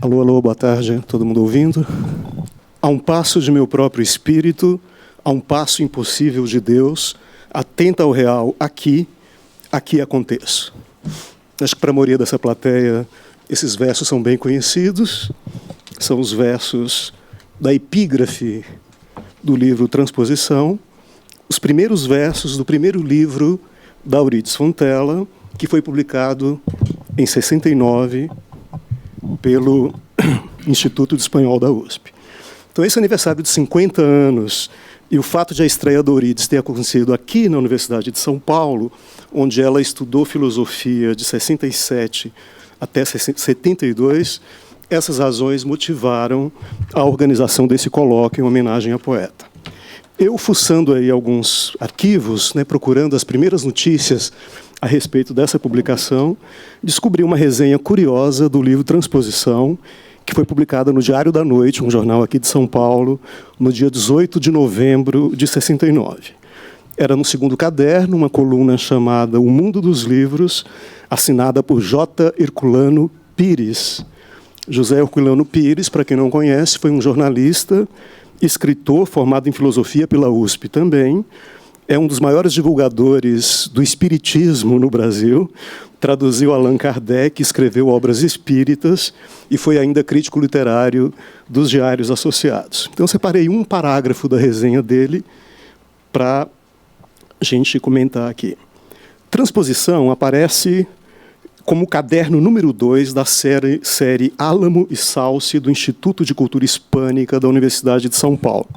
Alô, alô, boa tarde, todo mundo ouvindo? A um passo de meu próprio espírito, a um passo impossível de Deus, atenta ao real, aqui aconteço. Acho que para a maioria dessa plateia, esses versos são bem conhecidos, são os versos da epígrafe do livro Transposição, os primeiros versos do primeiro livro da Euridice Fontella, que foi publicado em 69 pelo Instituto de Espanhol da USP. Então, esse aniversário de 50 anos e o fato de a estreia da Euridice ter acontecido aqui na Universidade de São Paulo, onde ela estudou filosofia de 67 até 72, essas razões motivaram a organização desse colóquio em homenagem à poeta. Eu, fuçando aí alguns arquivos, procurando as primeiras notícias a respeito dessa publicação, descobri uma resenha curiosa do livro Transposição, que foi publicada no Diário da Noite, um jornal aqui de São Paulo, no dia 18 de novembro de 69. Era no segundo caderno, uma coluna chamada O Mundo dos Livros, assinada por J. Herculano Pires. José Herculano Pires, para quem não conhece, foi um jornalista, escritor, formado em filosofia pela USP também, é um dos maiores divulgadores do espiritismo no Brasil, traduziu Allan Kardec, escreveu obras espíritas e foi ainda crítico literário dos Diários Associados. Então, separei um parágrafo da resenha dele para a gente comentar aqui. Transposição aparece como caderno número 2 da série Álamo e Salce do Instituto de Cultura Hispânica da Universidade de São Paulo.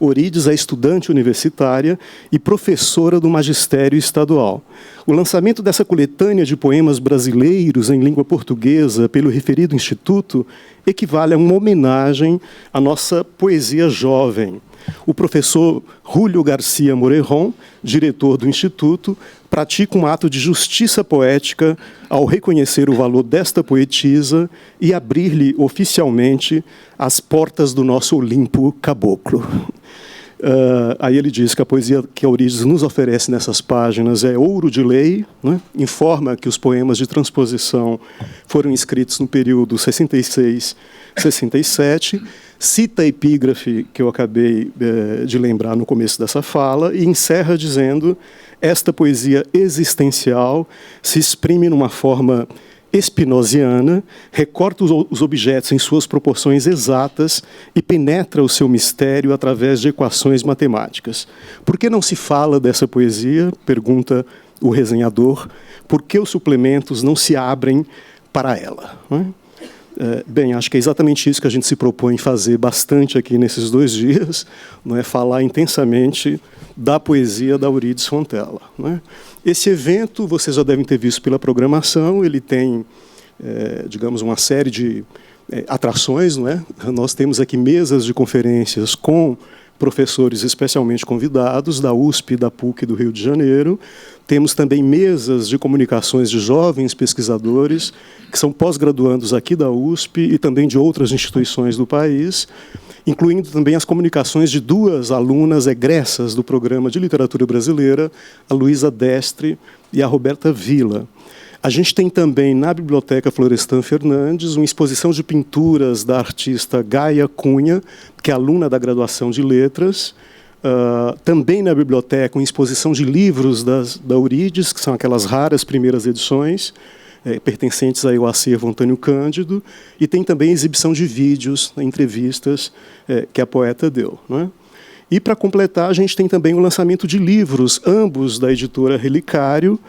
Euridice é estudante universitária e professora do magistério estadual. O lançamento dessa coletânea de poemas brasileiros em língua portuguesa pelo referido instituto equivale a uma homenagem à nossa poesia jovem. O professor Júlio Garcia Morejón, diretor do Instituto, pratica um ato de justiça poética ao reconhecer o valor desta poetisa e abrir-lhe oficialmente as portas do nosso Olimpo caboclo. Aí ele diz que a poesia que a Euridice nos oferece nessas páginas é ouro de lei, informa que os poemas de transposição foram escritos no período 66-67, cita a epígrafe que eu acabei de lembrar no começo dessa fala e encerra dizendo: esta poesia existencial se exprime numa forma espinosiana, recorta os objetos em suas proporções exatas e penetra o seu mistério através de equações matemáticas. Por que não se fala dessa poesia? Pergunta o resenhador. Por que os suplementos não se abrem para ela? Bem, acho que é exatamente isso que a gente se propõe fazer bastante aqui nesses 2 dias, não é? Falar intensamente da poesia da Euridice Fontella. Esse evento, vocês já devem ter visto pela programação, ele tem, digamos, uma série de atrações. Não é? Nós temos aqui mesas de conferências com professores especialmente convidados da USP, da PUC do Rio de Janeiro. Temos também mesas de comunicações de jovens pesquisadores, que são pós-graduandos aqui da USP e também de outras instituições do país, incluindo também as comunicações de 2 alunas egressas do Programa de Literatura Brasileira, a Luísa Destre e a Roberta Villa. A gente tem também, na Biblioteca Florestan Fernandes, uma exposição de pinturas da artista Gaia Cunha, que é aluna da graduação de Letras. Também na biblioteca, uma exposição de livros da Euridice, que são aquelas raras primeiras edições, pertencentes aí ao acervo Antônio Cândido, e tem também exibição de vídeos, entrevistas que a poeta deu. Não é? E, para completar, a gente tem também o lançamento de livros, ambos da editora Relicário,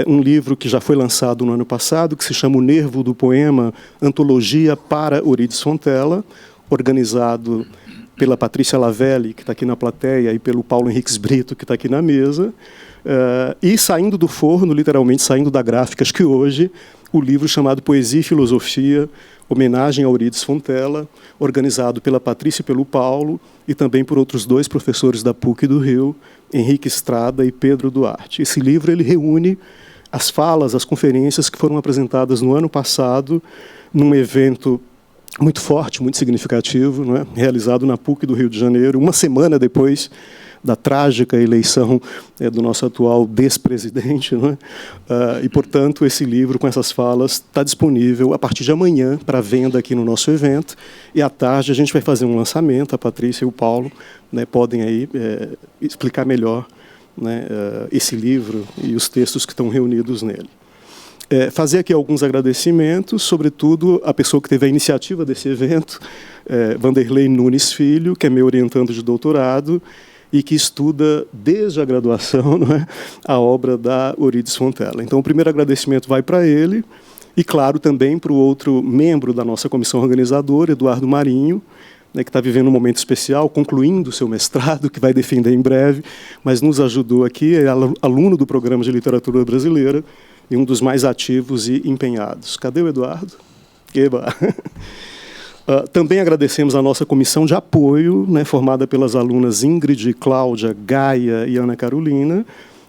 um livro que já foi lançado no ano passado, que se chama O Nervo do Poema, Antologia para Euridice Fontella, organizado pela Patrícia Lavelli, que está aqui na plateia, e pelo Paulo Henriques Brito, que está aqui na mesa, e saindo do forno, literalmente saindo da gráfica, acho que hoje, o livro chamado Poesia e Filosofia, homenagem a Euridice Fontella, organizado pela Patrícia e pelo Paulo, e também por outros 2 professores da PUC do Rio, Henrique Estrada e Pedro Duarte. Esse livro ele reúne as falas, as conferências que foram apresentadas no ano passado, num evento muito forte, muito significativo, não é? Realizado na PUC do Rio de Janeiro, uma semana depois da trágica eleição do nosso atual despresidente, não é? E, portanto, esse livro, com essas falas, está disponível a partir de amanhã para venda aqui no nosso evento, e à tarde a gente vai fazer um lançamento, a Patrícia e o Paulo, né, podem aí explicar melhor, né, esse livro e os textos que estão reunidos nele. Fazer aqui alguns agradecimentos, sobretudo à pessoa que teve a iniciativa desse evento, Vanderlei Nunes Filho, que é meu orientando de doutorado e que estuda desde a graduação, não é, a obra da Eurídice Fontella. Então, o primeiro agradecimento vai para ele e, claro, também para o outro membro da nossa comissão organizadora, Eduardo Marinho, né, que está vivendo um momento especial, concluindo o seu mestrado, que vai defender em breve, mas nos ajudou aqui, é aluno do Programa de Literatura Brasileira, e um dos mais ativos e empenhados. Cadê o Eduardo? Eba! Também agradecemos a nossa comissão de apoio, né, formada pelas alunas Ingrid, Cláudia, Gaia e Ana Carolina.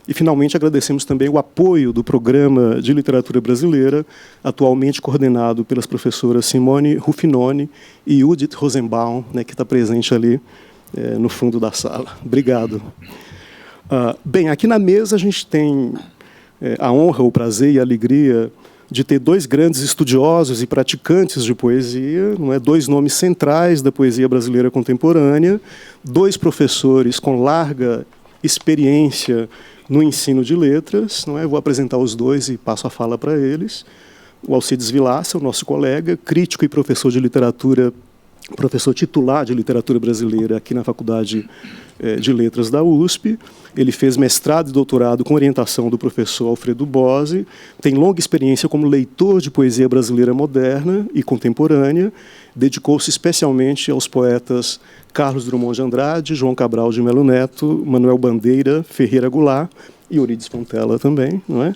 E, finalmente, agradecemos também o apoio do Programa de Literatura Brasileira, atualmente coordenado pelas professoras Simone Ruffinoni e Judith Rosenbaum, né, que está presente ali no fundo da sala. Obrigado. Bem, aqui na mesa a gente tem a honra, o prazer e a alegria de ter dois grandes estudiosos e praticantes de poesia, não é? Dois nomes centrais da poesia brasileira contemporânea, dois professores com larga experiência no ensino de letras, não é? Vou apresentar os dois e passo a fala para eles. O Alcides Vilaça, o nosso colega, crítico e professor de literatura, professor titular de literatura brasileira aqui na Faculdade de Letras da USP. Ele fez mestrado e doutorado com orientação do professor Alfredo Bose, tem longa experiência como leitor de poesia brasileira moderna e contemporânea, dedicou-se especialmente aos poetas Carlos Drummond de Andrade, João Cabral de Melo Neto, Manuel Bandeira, Ferreira Goulart e Eurídice Fontella também, não é?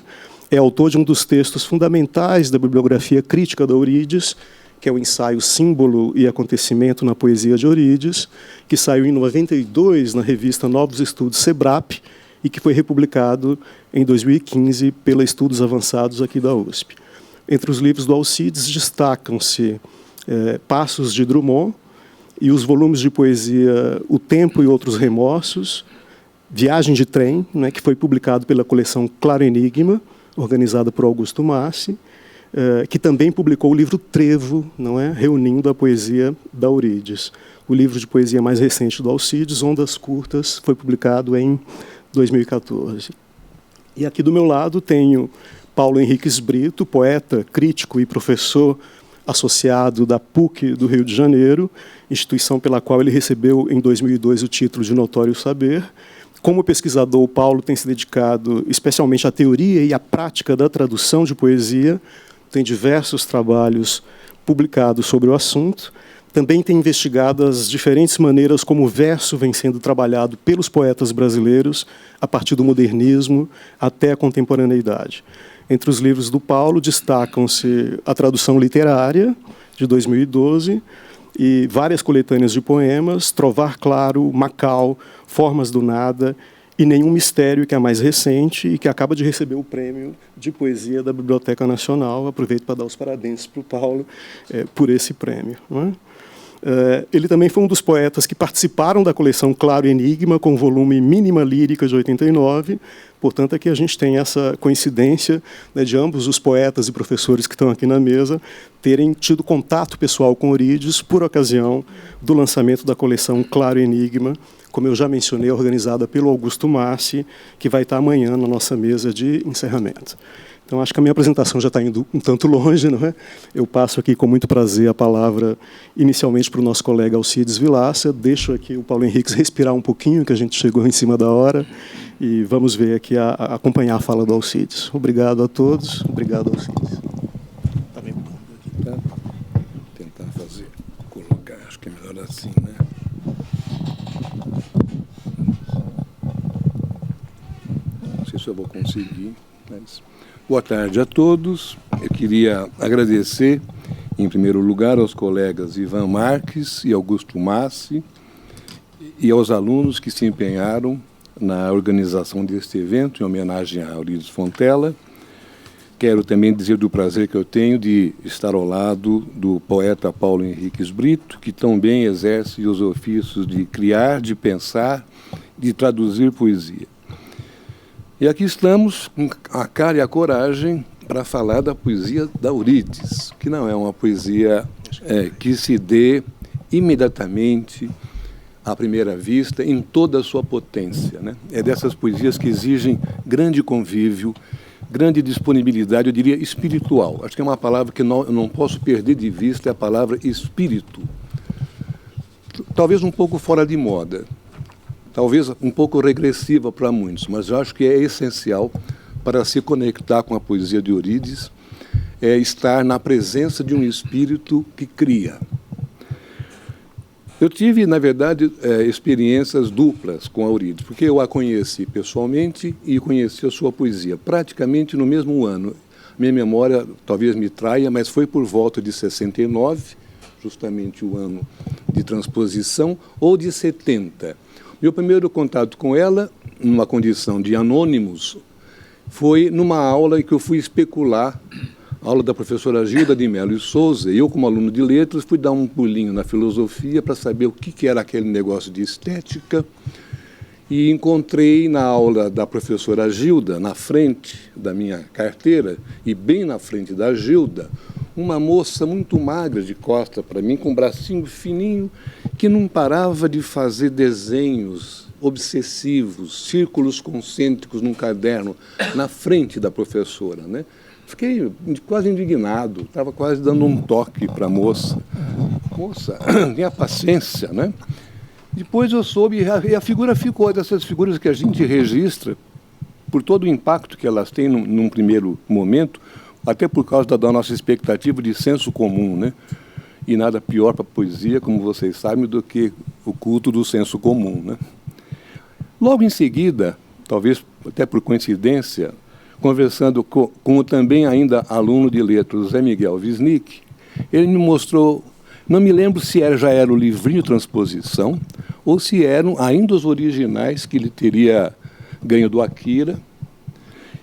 É autor de um dos textos fundamentais da bibliografia crítica da Eurídice, que é o ensaio Símbolo e Acontecimento na Poesia de Eurídice, que saiu em 92 na revista Novos Estudos Sebrap e que foi republicado em 2015 pela Estudos Avançados aqui da USP. Entre os livros do Alcides destacam-se Passos de Drummond e os volumes de poesia O Tempo e Outros Remorsos, Viagem de Trem, né, que foi publicado pela coleção Claro Enigma, organizada por Augusto Massi, que também publicou o livro Trevo, não é? Reunindo a poesia da Eurídice. O livro de poesia mais recente do Alcides, Ondas Curtas, foi publicado em 2014. E aqui do meu lado tenho Paulo Henriques Brito, poeta, crítico e professor associado da PUC do Rio de Janeiro, instituição pela qual ele recebeu em 2002 o título de Notório Saber. Como pesquisador, o Paulo tem se dedicado especialmente à teoria e à prática da tradução de poesia, tem diversos trabalhos publicados sobre o assunto, também tem investigado as diferentes maneiras como o verso vem sendo trabalhado pelos poetas brasileiros, a partir do modernismo até a contemporaneidade. Entre os livros do Paulo destacam-se a tradução literária, de 2012, e várias coletâneas de poemas, Trovar Claro, Macau, Formas do Nada, e Nenhum Mistério, que é a mais recente e que acaba de receber o prêmio de poesia da Biblioteca Nacional. Aproveito para dar os parabéns para o Paulo por esse prêmio, não é? Ele também foi um dos poetas que participaram da coleção Claro Enigma, com o volume Mínima Lírica, de 89. Portanto, aqui a gente tem essa coincidência, né, de ambos os poetas e professores que estão aqui na mesa terem tido contato pessoal com Eurídice por ocasião do lançamento da coleção Claro Enigma, como eu já mencionei, organizada pelo Augusto Massi, que vai estar amanhã na nossa mesa de encerramento. Então, acho que a minha apresentação já está indo um tanto longe, não é? Eu passo aqui com muito prazer a palavra inicialmente para o nosso colega Alcides Vilaça. Deixo aqui o Paulo Henriques respirar um pouquinho, que a gente chegou em cima da hora, e vamos ver aqui, acompanhar a fala do Alcides. Obrigado a todos. Obrigado, Alcides. Está bem. Tá. Tentar colocar, acho que é melhor assim, né? Não sei se eu vou conseguir, mas... Boa tarde a todos. Eu queria agradecer, em primeiro lugar, aos colegas Ivan Marques e Augusto Massi e aos alunos que se empenharam na organização deste evento, em homenagem a Eurídice Fontella. Quero também dizer do prazer que eu tenho de estar ao lado do poeta Paulo Henriques Brito, que também exerce os ofícios de criar, de pensar de traduzir poesia. E aqui estamos com a cara e a coragem para falar da poesia da Eurídice, que não é uma poesia que se dê imediatamente, à primeira vista, em toda a sua potência, né? É dessas poesias que exigem grande convívio, grande disponibilidade, eu diria espiritual. Acho que é uma palavra que eu não posso perder de vista, é a palavra espírito. Talvez um pouco fora de moda, talvez um pouco regressiva para muitos, mas eu acho que é essencial para se conectar com a poesia de Eurídice, é estar na presença de um espírito que cria. Eu tive, na verdade, experiências duplas com a Eurídice, porque eu a conheci pessoalmente e conheci a sua poesia praticamente no mesmo ano. Minha memória talvez me traia, mas foi por volta de 69, justamente o ano de transposição, ou de 70. Meu primeiro contato com ela, numa condição de anônimos, foi numa aula em que eu fui especular, aula da professora Gilda de Mello e Souza, e eu, como aluno de letras, fui dar um pulinho na filosofia para saber o que era aquele negócio de estética, e encontrei na aula da professora Gilda, na frente da minha carteira, e bem na frente da Gilda, uma moça muito magra de costa para mim, com um bracinho fininho, que não parava de fazer desenhos obsessivos, círculos concêntricos num caderno, na frente da professora, né? Fiquei quase indignado, estava quase dando um toque para a moça. Moça, tenha paciência, né? Depois eu soube, e a figura ficou, dessas figuras que a gente registra, por todo o impacto que elas têm num primeiro momento, até por causa da nossa expectativa de senso comum, né? E nada pior para a poesia, como vocês sabem, do que o culto do senso comum, né? Logo em seguida, talvez até por coincidência, conversando com o também ainda aluno de letras, Zé Miguel Wisnik, ele me mostrou, não me lembro se já era o livrinho Transposição, ou se eram ainda os originais que ele teria ganho do Akira,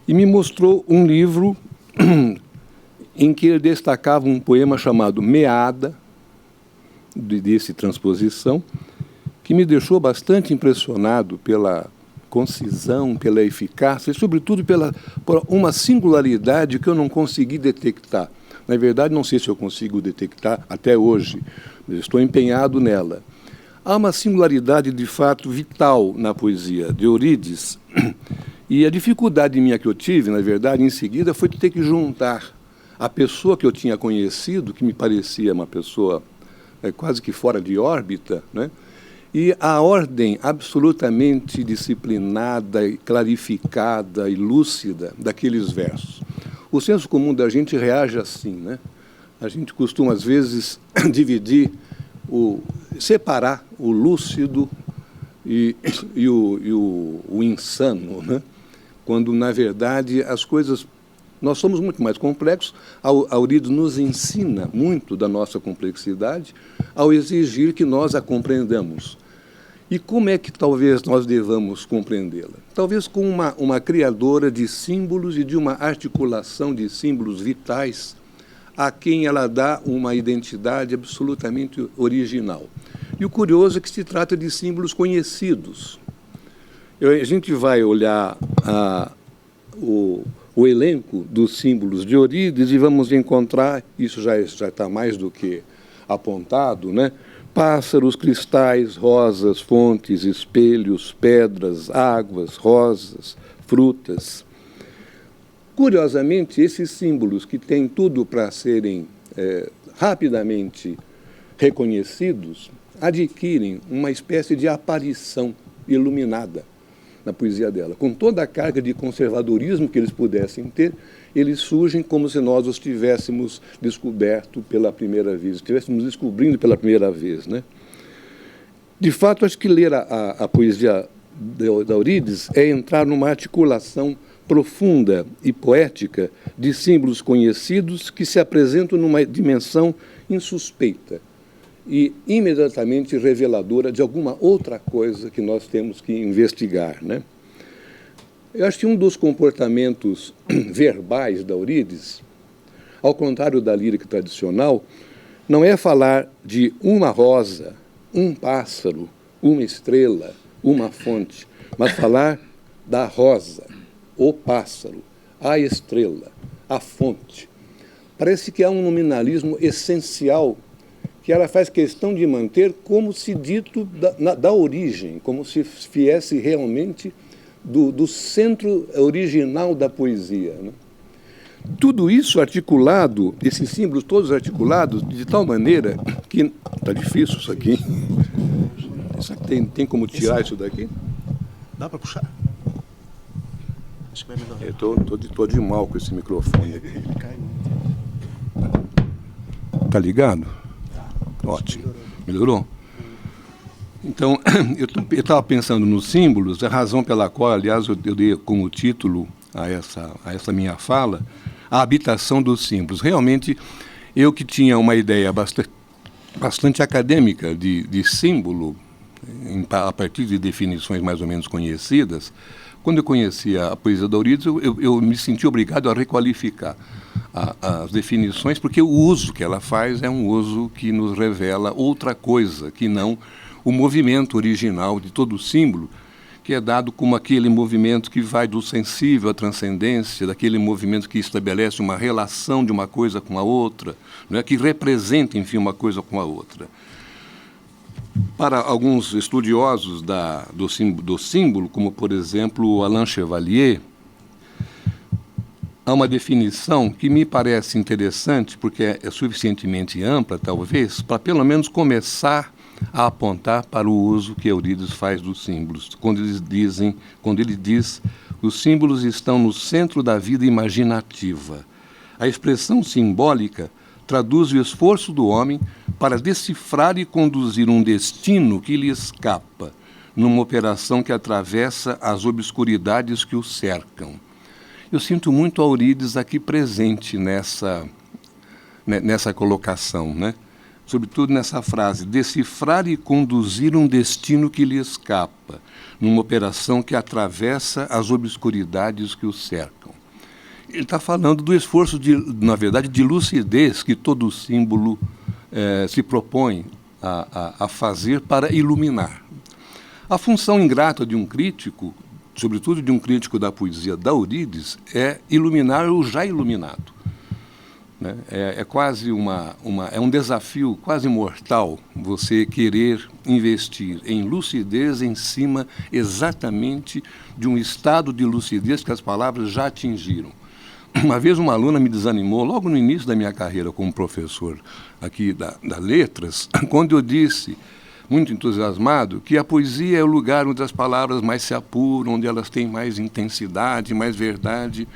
e me mostrou um livro em que ele destacava um poema chamado Meada, desse Transposição, que me deixou bastante impressionado pela concisão, pela eficácia e, sobretudo, por uma singularidade que eu não consegui detectar. Na verdade, não sei se eu consigo detectar até hoje, mas estou empenhado nela. Há uma singularidade, de fato, vital na poesia de Eurídice, e a dificuldade minha que eu tive, na verdade, em seguida, foi de ter que juntar a pessoa que eu tinha conhecido, que me parecia uma pessoa quase que fora de órbita, né? E a ordem absolutamente disciplinada, clarificada e lúcida daqueles versos. O senso comum da gente reage assim, né? A gente costuma, às vezes, separar o lúcido e o insano, né? Quando, na verdade, as coisas... Nós somos muito mais complexos. A Eurídice nos ensina muito da nossa complexidade ao exigir que nós a compreendamos. E como é que talvez nós devamos compreendê-la? Talvez com uma criadora de símbolos e de uma articulação de símbolos vitais a quem ela dá uma identidade absolutamente original. E o curioso é que se trata de símbolos conhecidos. A gente vai olhar o elenco dos símbolos de Eurídice e vamos encontrar, isso já está mais do que apontado, né? Pássaros, cristais, rosas, fontes, espelhos, pedras, águas, rosas, frutas. Curiosamente, esses símbolos que têm tudo para serem rapidamente reconhecidos, adquirem uma espécie de aparição iluminada na poesia dela. Com toda a carga de conservadorismo que eles pudessem ter, eles surgem como se nós os tivéssemos descoberto pela primeira vez, estivéssemos descobrindo pela primeira vez, né? De fato, acho que ler a poesia da Eurídice é entrar numa articulação profunda e poética de símbolos conhecidos que se apresentam numa dimensão insuspeita e imediatamente reveladora de alguma outra coisa que nós temos que investigar, né? Eu acho que um dos comportamentos verbais da Eurídice, ao contrário da lírica tradicional, não é falar de uma rosa, um pássaro, uma estrela, uma fonte, mas falar da rosa, o pássaro, a estrela, a fonte. Parece que há um nominalismo essencial que ela faz questão de manter como se dito da origem, como se viesse realmente do centro original da poesia, né? Tudo isso articulado, esses símbolos todos articulados, de tal maneira que... Está difícil isso aqui. Tem como tirar isso daqui? Dá para puxar? Acho que vai melhorar. Estou de mal com esse microfone. Ele cai muito. Tá ligado? Ótimo. Melhorou? Então, eu estava pensando nos símbolos, a razão pela qual, aliás, eu dei como título a essa minha fala, a habitação dos símbolos. Realmente, eu que tinha uma ideia bastante acadêmica de símbolo, a partir de definições mais ou menos conhecidas, quando eu conhecia a poesia da Eurídice, eu me senti obrigado a requalificar as definições, porque o uso que ela faz é um uso que nos revela outra coisa, que não o movimento original de todo o símbolo, que é dado como aquele movimento que vai do sensível à transcendência, daquele movimento que estabelece uma relação de uma coisa com a outra, né, que representa, enfim, uma coisa com a outra. Para alguns estudiosos do símbolo, como, por exemplo, Alain Chevalier, há uma definição que me parece interessante, porque é suficientemente ampla, talvez, para pelo menos começar a apontar para o uso que Eurídice faz dos símbolos. Quando ele diz, os símbolos estão no centro da vida imaginativa. A expressão simbólica traduz o esforço do homem para decifrar e conduzir um destino que lhe escapa, numa operação que atravessa as obscuridades que o cercam. Eu sinto muito a Eurídice aqui presente nessa colocação, né? Sobretudo nessa frase, decifrar e conduzir um destino que lhe escapa, numa operação que atravessa as obscuridades que o cercam. Ele está falando do esforço, na verdade, de lucidez que todo símbolo se propõe a fazer para iluminar. A função ingrata de um crítico, sobretudo de um crítico da poesia da Eurídice, é iluminar o já iluminado. Né? É quase é um desafio quase mortal você querer investir em lucidez em cima exatamente de um estado de lucidez que as palavras já atingiram. Uma vez uma aluna me desanimou, logo no início da minha carreira como professor aqui da Letras, quando eu disse, muito entusiasmado, que a poesia é o lugar onde as palavras mais se apuram, onde elas têm mais intensidade, mais verdade.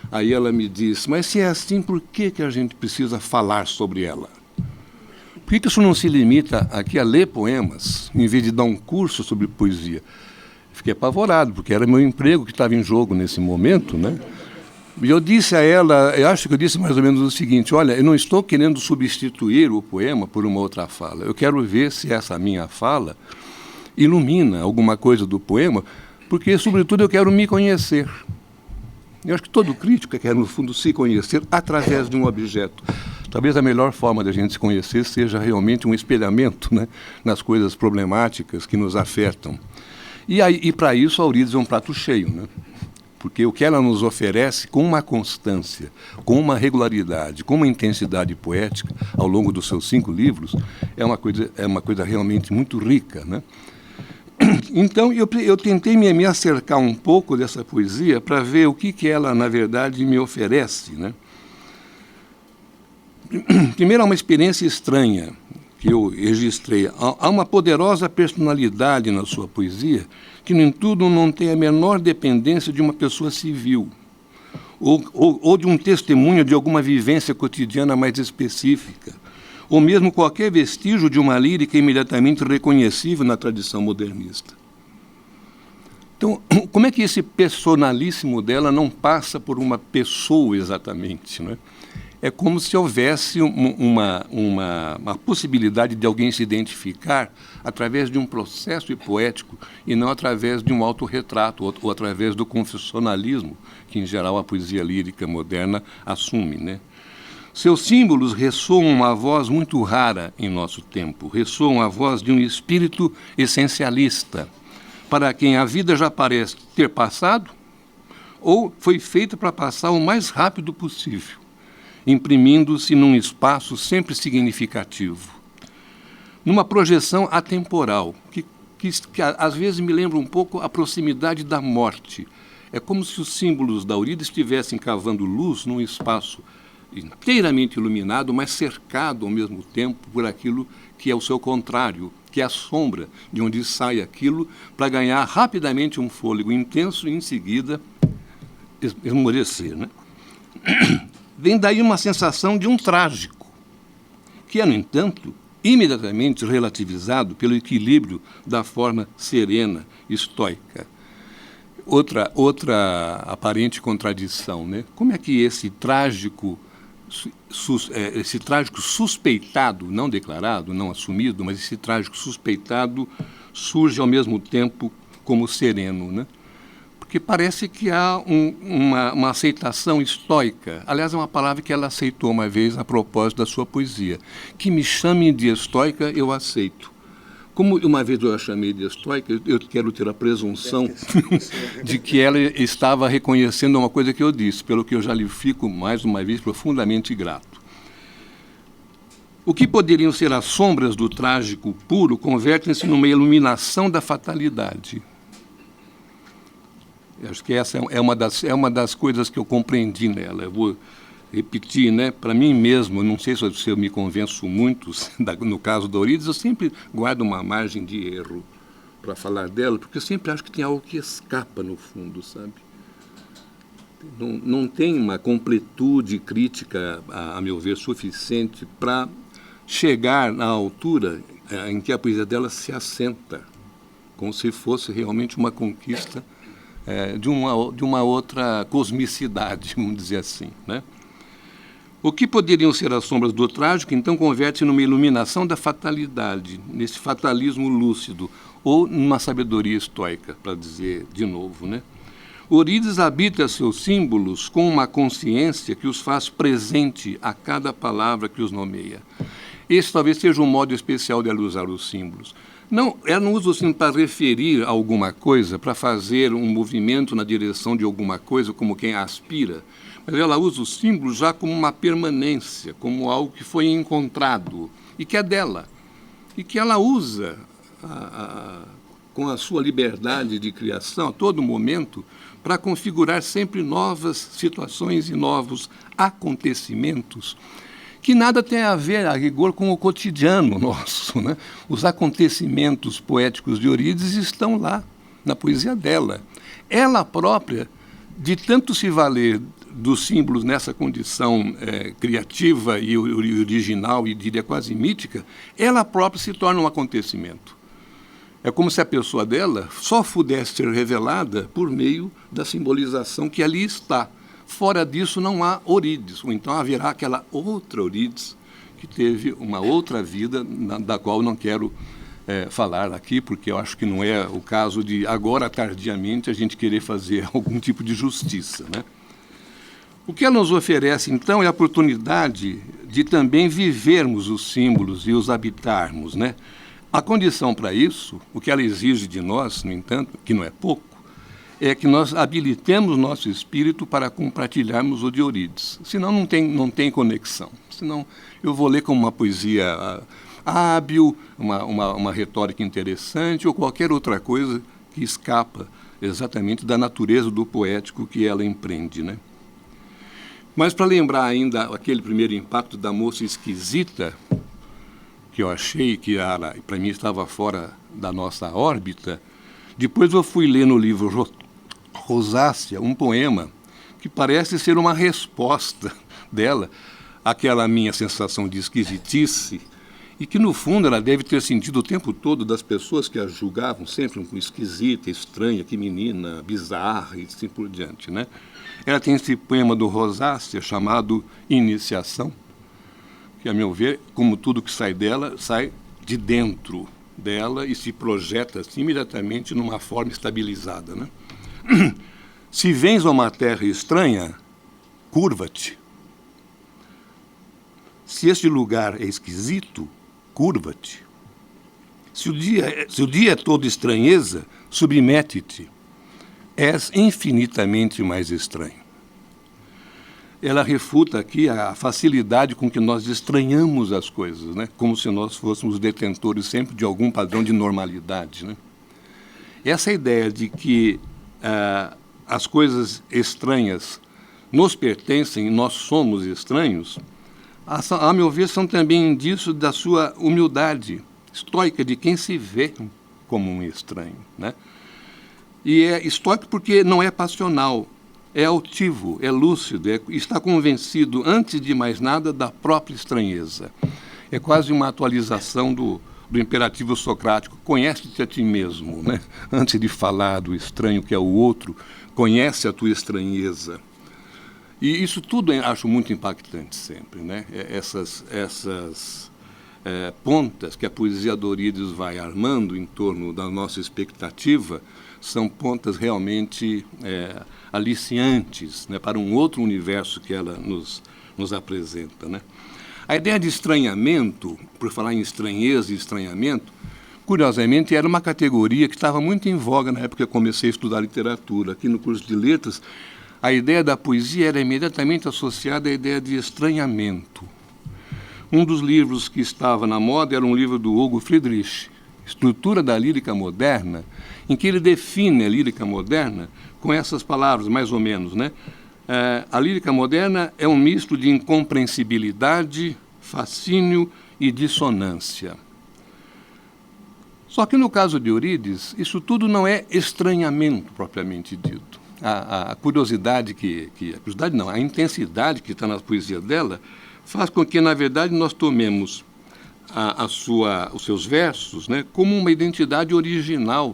Aí ela me disse, mas se é assim, por que a gente precisa falar sobre ela? Por que isso não se limita aqui a ler poemas, em vez de dar um curso sobre poesia? Fiquei apavorado, porque era meu emprego que estava em jogo nesse momento, né? E eu disse a ela, eu acho que eu disse mais ou menos o seguinte, olha, eu não estou querendo substituir o poema por uma outra fala. Eu quero ver se essa minha fala ilumina alguma coisa do poema, porque, sobretudo, eu quero me conhecer. Eu acho que todo crítico quer, no fundo, se conhecer através de um objeto. Talvez a melhor forma de a gente se conhecer seja realmente um espelhamento, né, nas coisas problemáticas que nos afetam. E para isso, a Eurídice é um prato cheio, né? Porque o que ela nos oferece com uma constância, com uma regularidade, com uma intensidade poética ao longo dos seus 5 livros, é uma coisa realmente muito rica, né? Então, eu tentei me acercar um pouco dessa poesia para ver o que ela, na verdade, me oferece, né? Primeiro, há uma experiência estranha que eu registrei. Há uma poderosa personalidade na sua poesia que, no entanto, não tem a menor dependência de uma pessoa civil ou de um testemunho de alguma vivência cotidiana mais específica, ou mesmo qualquer vestígio de uma lírica imediatamente reconhecível na tradição modernista. Então, como é que esse personalíssimo dela não passa por uma pessoa exatamente, né? É como se houvesse uma possibilidade de alguém se identificar através de um processo poético e não através de um autorretrato ou através do confessionalismo que, em geral, a poesia lírica moderna assume, né? Seus símbolos ressoam uma voz muito rara em nosso tempo, ressoam a voz de um espírito essencialista, para quem a vida já parece ter passado, ou foi feita para passar o mais rápido possível, imprimindo-se num espaço sempre significativo, numa projeção atemporal, que às vezes me lembra um pouco a proximidade da morte. É como se os símbolos da Eurídice estivessem cavando luz num espaço inteiramente iluminado, mas cercado ao mesmo tempo por aquilo que é o seu contrário, que é a sombra, de onde sai aquilo, para ganhar rapidamente um fôlego intenso e, em seguida, esmorecer, né? Vem daí uma sensação de um trágico, que é, no entanto, imediatamente relativizado pelo equilíbrio da forma serena, estoica. Outra aparente contradição, né? Como é que esse trágico suspeitado, não declarado, não assumido, mas esse trágico suspeitado surge ao mesmo tempo como sereno, né? Porque parece que há uma aceitação estoica. Aliás, é uma palavra que ela aceitou uma vez a propósito da sua poesia. Que me chamem de estoica, eu aceito. Como uma vez eu a chamei de estoica, eu quero ter a presunção de que ela estava reconhecendo uma coisa que eu disse, pelo que eu já lhe fico, mais uma vez, profundamente grato. O que poderiam ser as sombras do trágico puro convertem-se numa iluminação da fatalidade. Acho que essa é uma das coisas que eu compreendi nela. Eu vou repetir, né? Para mim mesmo, não sei se eu me convenço muito, no caso da Eurídice, eu sempre guardo uma margem de erro para falar dela, porque eu sempre acho que tem algo que escapa no fundo, sabe? Não tem uma completude crítica, a meu ver, suficiente para chegar à altura em que a poesia dela se assenta, como se fosse realmente uma conquista de uma outra cosmicidade, vamos dizer assim, né? O que poderiam ser as sombras do trágico, então, converte numa iluminação da fatalidade, nesse fatalismo lúcido, ou numa sabedoria estoica, para dizer de novo, né? Eurídice habita seus símbolos com uma consciência que os faz presente a cada palavra que os nomeia. Esse talvez seja um modo especial de ela usar os símbolos. Não, ela não usa o símbolo para referir a alguma coisa, para fazer um movimento na direção de alguma coisa, como quem aspira, mas ela usa os símbolos já como uma permanência, como algo que foi encontrado e que é dela, e que ela usa com a sua liberdade de criação a todo momento para configurar sempre novas situações e novos acontecimentos que nada tem a ver, a rigor, com o cotidiano nosso, né? Os acontecimentos poéticos de Eurídice estão lá, na poesia dela. Ela própria, de tanto se valer dos símbolos nessa condição criativa e original, e diria quase mítica, ela própria se torna um acontecimento. É como se a pessoa dela só pudesse ser revelada por meio da simbolização que ali está. Fora disso não há Eurídice, ou então haverá aquela outra Eurídice que teve uma outra vida, da qual não quero falar aqui, porque eu acho que não é o caso de, agora, tardiamente, a gente querer fazer algum tipo de justiça, né? O que ela nos oferece, então, é a oportunidade de também vivermos os símbolos e os habitarmos, né? A condição para isso, o que ela exige de nós, no entanto, que não é pouco, é que nós habilitemos nosso espírito para compartilharmos o de Eurídice. Senão não tem conexão. Senão eu vou ler como uma poesia hábil, uma retórica interessante ou qualquer outra coisa que escapa exatamente da natureza do poético que ela empreende, né? Mas para lembrar ainda aquele primeiro impacto da moça esquisita, que eu achei que para mim estava fora da nossa órbita, depois eu fui ler no livro Rosácea um poema que parece ser uma resposta dela àquela minha sensação de esquisitice, e que, no fundo, ela deve ter sentido o tempo todo das pessoas que a julgavam sempre como esquisita, estranha, que menina, bizarra e assim por diante, né? Ela tem esse poema do Rosácea chamado Iniciação, que, a meu ver, como tudo que sai dela, sai de dentro dela e se projeta assim, imediatamente numa forma estabilizada, né? Se vens a uma terra estranha, curva-te. Se este lugar é esquisito, curva-te. Se o dia é todo estranheza, submete-te. És infinitamente mais estranho. Ela refuta aqui a facilidade com que nós estranhamos as coisas, né? Como se nós fôssemos detentores sempre de algum padrão de normalidade, né? Essa ideia de que as coisas estranhas nos pertencem, nós somos estranhos, a meu ver, são também indícios da sua humildade estoica, de quem se vê como um estranho, né? E é estoico porque não é passional, é altivo, é lúcido, está convencido, antes de mais nada, da própria estranheza. É quase uma atualização do imperativo socrático, conhece-te a ti mesmo, né? Antes de falar do estranho que é o outro, conhece a tua estranheza. E isso tudo eu acho muito impactante sempre, né? Essas pontas que a poesia de Eurídice vai armando em torno da nossa expectativa são pontas realmente aliciantes, né, para um outro universo que ela nos apresenta, né? A ideia de estranhamento, por falar em estranheza e estranhamento, curiosamente era uma categoria que estava muito em voga na época que eu comecei a estudar literatura. Aqui no curso de letras, a ideia da poesia era imediatamente associada à ideia de estranhamento. Um dos livros que estava na moda era um livro do Hugo Friedrich, Estrutura da Lírica Moderna, em que ele define a lírica moderna com essas palavras, mais ou menos, né? A lírica moderna é um misto de incompreensibilidade, fascínio e dissonância. Só que no caso de Eurídice, isso tudo não é estranhamento propriamente dito. A curiosidade a intensidade que está na poesia dela faz com que, na verdade, nós tomemos os seus versos, né, como uma identidade original,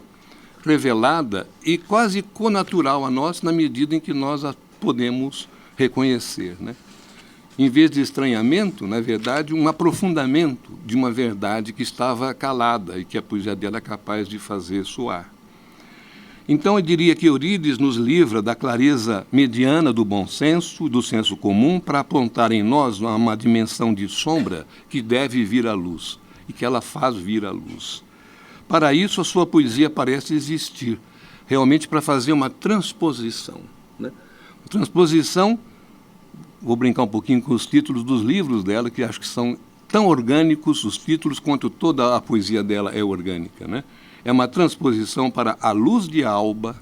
revelada e quase connatural a nós, na medida em que nós a podemos reconhecer, né? Em vez de estranhamento, na verdade, um aprofundamento de uma verdade que estava calada e que a poesia dela é capaz de fazer soar. Então, eu diria que Eurídice nos livra da clareza mediana do bom senso e do senso comum para apontar em nós uma dimensão de sombra que deve vir à luz e que ela faz vir à luz. Para isso, a sua poesia parece existir, realmente para fazer uma transposição, né? Transposição, vou brincar um pouquinho com os títulos dos livros dela, que acho que são tão orgânicos os títulos quanto toda a poesia dela é orgânica, né? É uma transposição para a luz de alba,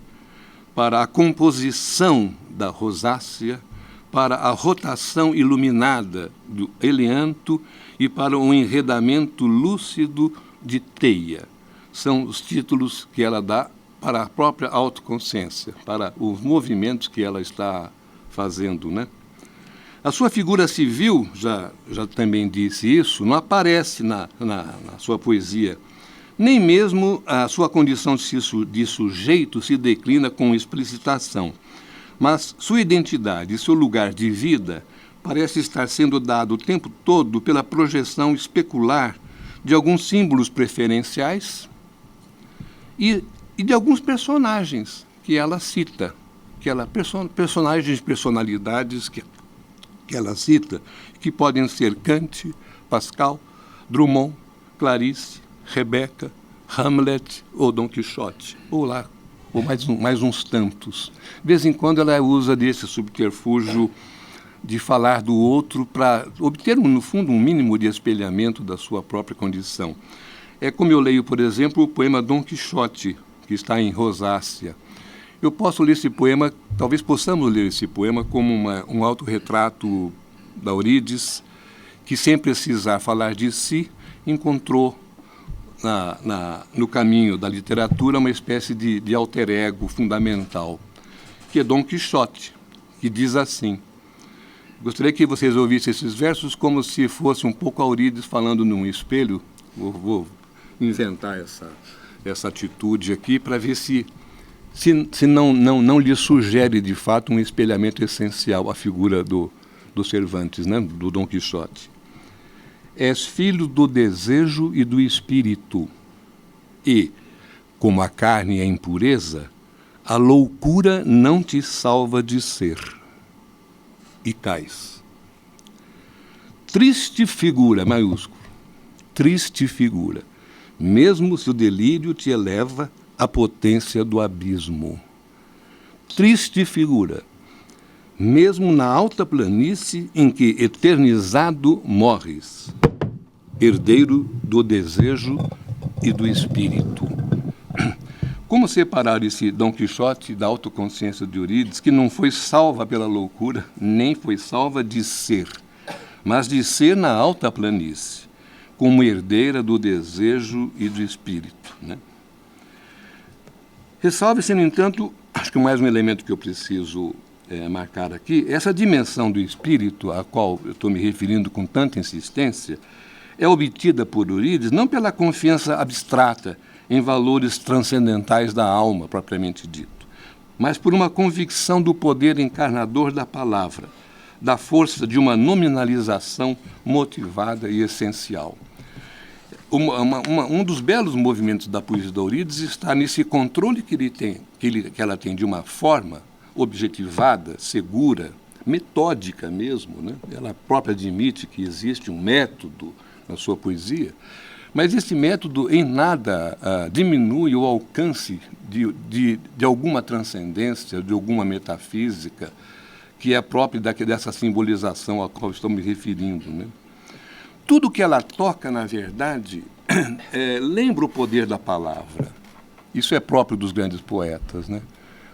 para a composição da rosácea, para a rotação iluminada do eleanto e para um enredamento lúcido de teia. São os títulos que ela dá para a própria autoconsciência, para os movimentos que ela está fazendo, né? A sua figura civil, já também disse isso, não aparece na sua poesia. Nem mesmo a sua condição de sujeito se declina com explicitação. Mas sua identidade e seu lugar de vida parece estar sendo dado o tempo todo pela projeção especular de alguns símbolos preferenciais e de alguns personagens que ela cita, personagens, personalidades que ela cita, que podem ser Kant, Pascal, Drummond, Clarice, Rebeca, Hamlet ou Dom Quixote, ou mais uns tantos. De vez em quando ela usa desse subterfúgio de falar do outro para obter, no fundo, um mínimo de espelhamento da sua própria condição. É como eu leio, por exemplo, o poema Dom Quixote, que está em Rosácea. Eu posso ler esse poema, talvez possamos ler esse poema como um autorretrato da Eurídice, que sem precisar falar de si, encontrou no caminho da literatura uma espécie de alter ego fundamental, que é Dom Quixote, que diz assim. Gostaria que vocês ouvissem esses versos como se fosse um pouco a Eurídice falando num espelho. Vou inventar essa atitude aqui para ver se não lhe sugere de fato um espelhamento essencial à figura do Cervantes, né? Do Dom Quixote. És filho do desejo e do espírito, e, como a carne é impureza, a loucura não te salva de ser. E cais. Triste figura, maiúsculo, triste figura, mesmo se o delírio te eleva à potência do abismo. Triste figura, mesmo na alta planície em que eternizado morres, herdeiro do desejo e do espírito. Como separar esse Dom Quixote da autoconsciência de Eurídice, que não foi salva pela loucura, nem foi salva de ser, mas de ser na alta planície, como herdeira do desejo e do espírito, né? Ressalve-se, no entanto, acho que mais um elemento que eu preciso marcar aqui, essa dimensão do espírito a qual eu estou me referindo com tanta insistência, é obtida por Eurídice não pela confiança abstrata em valores transcendentais da alma, propriamente dito, mas por uma convicção do poder encarnador da palavra, da força de uma nominalização motivada e essencial. Um dos belos movimentos da poesia de Eurídice está nesse controle que ela tem de uma forma objetivada, segura, metódica mesmo, né? Ela própria admite que existe um método na sua poesia, mas esse método em nada diminui o alcance de alguma transcendência, de alguma metafísica que é própria dessa simbolização a qual estou me referindo, né? Tudo que ela toca, na verdade, lembra o poder da palavra. Isso é próprio dos grandes poetas, né?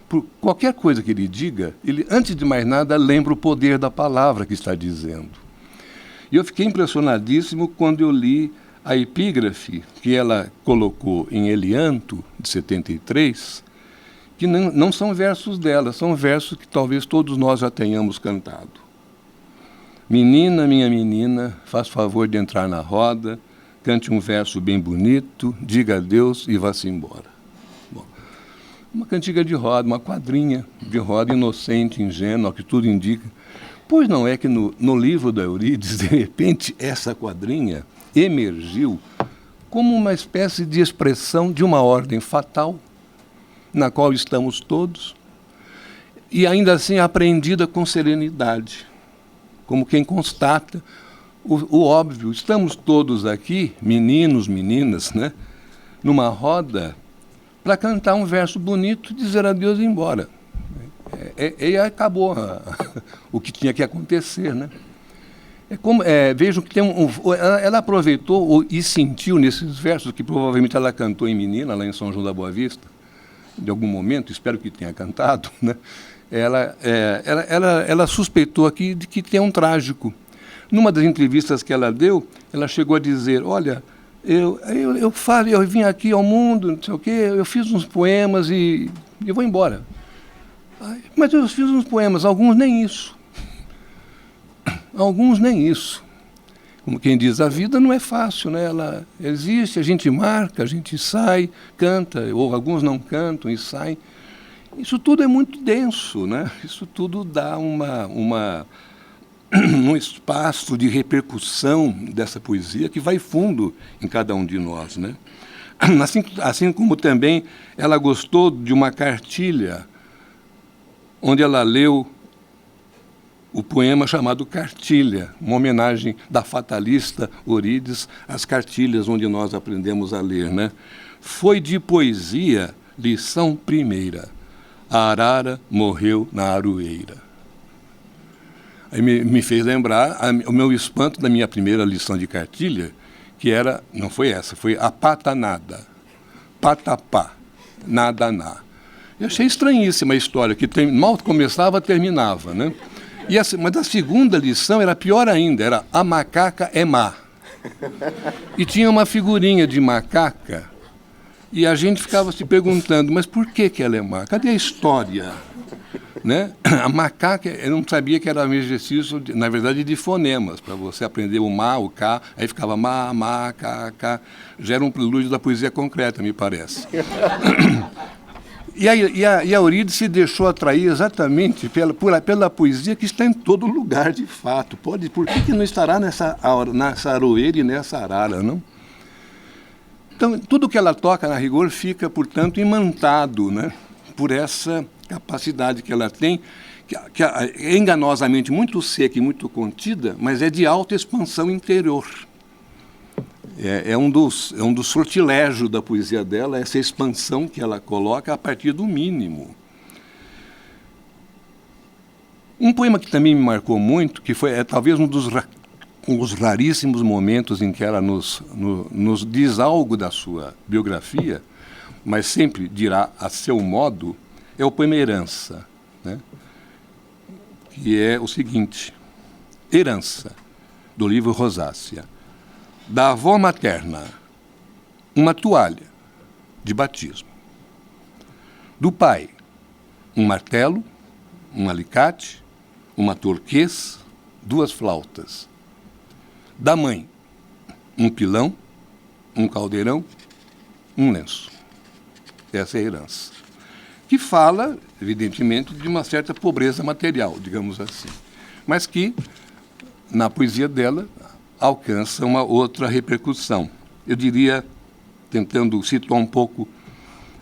Por qualquer coisa que ele diga, ele, antes de mais nada, lembra o poder da palavra que está dizendo. E eu fiquei impressionadíssimo quando eu li a epígrafe que ela colocou em Elianto, de 73, que não são versos dela, são versos que talvez todos nós já tenhamos cantado. Menina, minha menina, faz favor de entrar na roda, cante um verso bem bonito, diga adeus e vá-se embora. Bom, uma cantiga de roda, uma quadrinha de roda inocente, ingênua, que tudo indica. Pois não é que no livro da Eurídice, de repente, essa quadrinha emergiu como uma espécie de expressão de uma ordem fatal, na qual estamos todos, e ainda assim apreendida com serenidade, como quem constata o óbvio. Estamos todos aqui, meninos, meninas, né, numa roda, para cantar um verso bonito, dizer adeus e ir embora. E acabou o que tinha que acontecer, né? Vejo que tem ela aproveitou e sentiu nesses versos, que provavelmente ela cantou em Menina, lá em São João da Boa Vista, de algum momento, espero que tenha cantado, né? Ela suspeitou aqui de que tem um trágico. Numa das entrevistas que ela deu, ela chegou a dizer: olha, eu vim aqui ao mundo, não sei o quê, eu fiz uns poemas e vou embora. Mas eu fiz uns poemas, alguns nem isso. Alguns nem isso. Como quem diz, a vida não é fácil, né? Ela existe, a gente marca, a gente sai, canta, ou alguns não cantam e saem. Isso tudo é muito denso, né? Isso tudo dá um espaço de repercussão dessa poesia que vai fundo em cada um de nós, né? Assim como também ela gostou de uma cartilha, onde ela leu o poema chamado Cartilha, uma homenagem da fatalista Eurídice às cartilhas onde nós aprendemos a ler, né? Foi de poesia, lição primeira. A arara morreu na aroeira. Aí me fez lembrar o meu espanto da minha primeira lição de cartilha, que era, não foi essa, foi a patanada, patapá, nadaná. Eu achei estranhíssima a história, que mal começava, terminava, né? Mas a segunda lição era pior ainda, era a macaca é má. E tinha uma figurinha de macaca, e a gente ficava se perguntando, mas por que ela é má? Cadê a história? Né? A macaca, eu não sabia que era um exercício, na verdade, de fonemas, para você aprender o má, o cá, aí ficava má, má, cá, cá. Já era um prelúdio da poesia concreta, me parece. E a Eurídice se deixou atrair exatamente pela poesia que está em todo lugar, de fato. Por que não estará nessa aroeira e nessa arara, não? Então, tudo que ela toca, na rigor, fica, portanto, imantado, né, por essa capacidade que ela tem, que é enganosamente muito seca e muito contida, mas é de alta expansão interior. É um dos sortilégios da poesia dela, essa expansão que ela coloca a partir do mínimo. Um poema que também me marcou muito, que foi talvez um dos raríssimos momentos em que ela nos diz algo da sua biografia, mas sempre dirá a seu modo, é o poema Herança, né? Que é o seguinte: Herança, do livro Rosácea. Da avó materna, uma toalha de batismo. Do pai, um martelo, um alicate, uma turquês, 2 flautas. Da mãe, um pilão, um caldeirão, um lenço. Essa é a herança. Que fala, evidentemente, de uma certa pobreza material, digamos assim, mas que, na poesia dela, alcança uma outra repercussão. Eu diria, tentando situar um pouco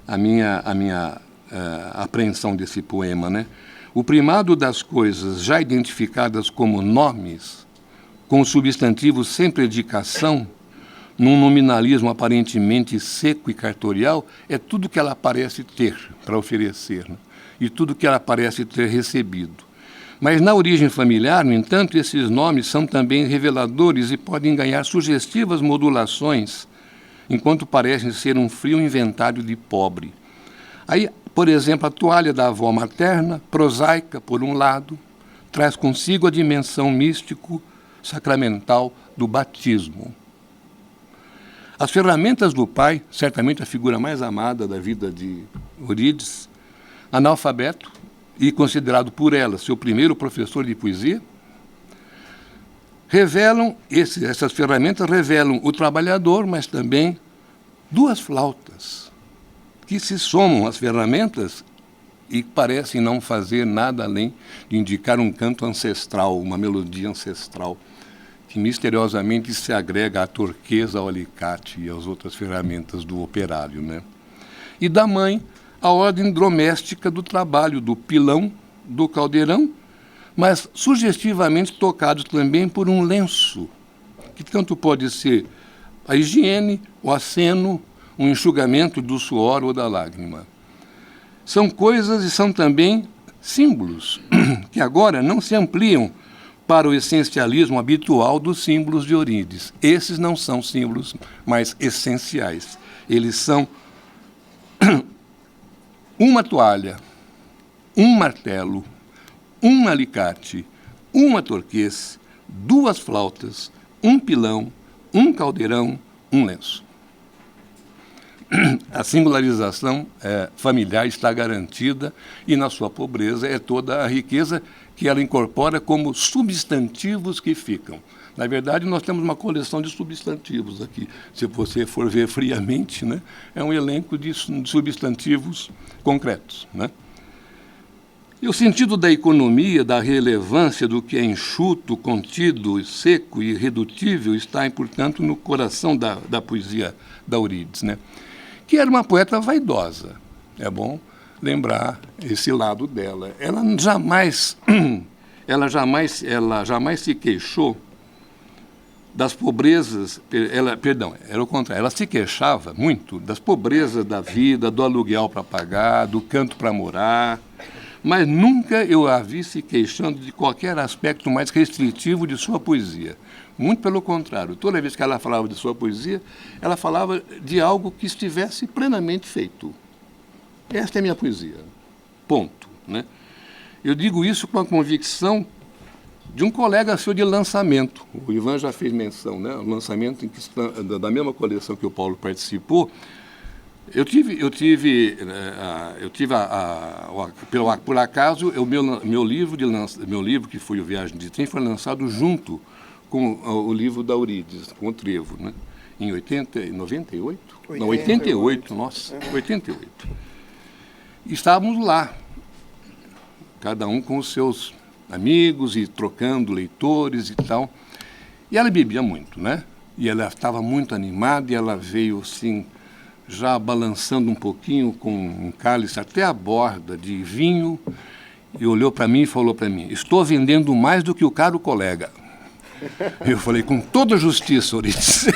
a minha apreensão desse poema, né? O primado das coisas já identificadas como nomes, com substantivos sem predicação, num nominalismo aparentemente seco e cartorial, é tudo que ela parece ter para oferecer, né? E tudo que ela parece ter recebido. Mas na origem familiar, no entanto, esses nomes são também reveladores e podem ganhar sugestivas modulações, enquanto parecem ser um frio inventário de pobre. Aí, por exemplo, a toalha da avó materna, prosaica por um lado, traz consigo a dimensão místico-sacramental do batismo. As ferramentas do pai, certamente a figura mais amada da vida de Eurídice, analfabeto e considerado por ela seu primeiro professor de poesia, essas ferramentas revelam o trabalhador, mas também 2 flautas, que se somam às ferramentas e parecem não fazer nada além de indicar um canto ancestral, uma melodia ancestral, que misteriosamente se agrega à turquesa, ao alicate e às outras ferramentas do operário, né? E da mãe, a ordem doméstica do trabalho, do pilão, do caldeirão, mas sugestivamente tocados também por um lenço, que tanto pode ser a higiene, o aceno, um enxugamento do suor ou da lágrima. São coisas e são também símbolos, que agora não se ampliam para o essencialismo habitual dos símbolos de Eurídice. Esses não são símbolos mais essenciais. Eles são uma toalha, um martelo, um alicate, uma turquês, 2 flautas, um pilão, um caldeirão, um lenço. A singularização familiar está garantida e, na sua pobreza, é toda a riqueza que ela incorpora como substantivos que ficam. Na verdade, nós temos uma coleção de substantivos aqui. Se você for ver friamente, né, é um elenco de substantivos concretos, né? E o sentido da economia, da relevância do que é enxuto, contido, seco e irredutível está, portanto, no coração da poesia da Eurídice, né? Que era uma poeta vaidosa. É bom lembrar esse lado dela. Ela jamais se queixou das pobrezas, era o contrário, ela se queixava muito das pobrezas da vida, do aluguel para pagar, do canto para morar, mas nunca eu a vi se queixando de qualquer aspecto mais restritivo de sua poesia. Muito pelo contrário, toda vez que ela falava de sua poesia, ela falava de algo que estivesse plenamente feito. Esta é a minha poesia. Ponto, né? Eu digo isso com a convicção de um colega seu de lançamento. O Ivan já fez menção, né? O lançamento da mesma coleção que o Paulo participou. Por acaso, o meu livro, que foi o Viagem de Trem, foi lançado junto com o livro da Eurídice, com o Trevo, né? Em 98? Não, 88, nossa, 88. Estávamos lá, cada um com os seus amigos e trocando leitores e tal. E ela bebia muito, né? E ela estava muito animada e ela veio assim, já balançando um pouquinho com um cálice até a borda de vinho e olhou para mim e falou para mim: estou vendendo mais do que o caro colega. Eu falei, com toda justiça, Euridice,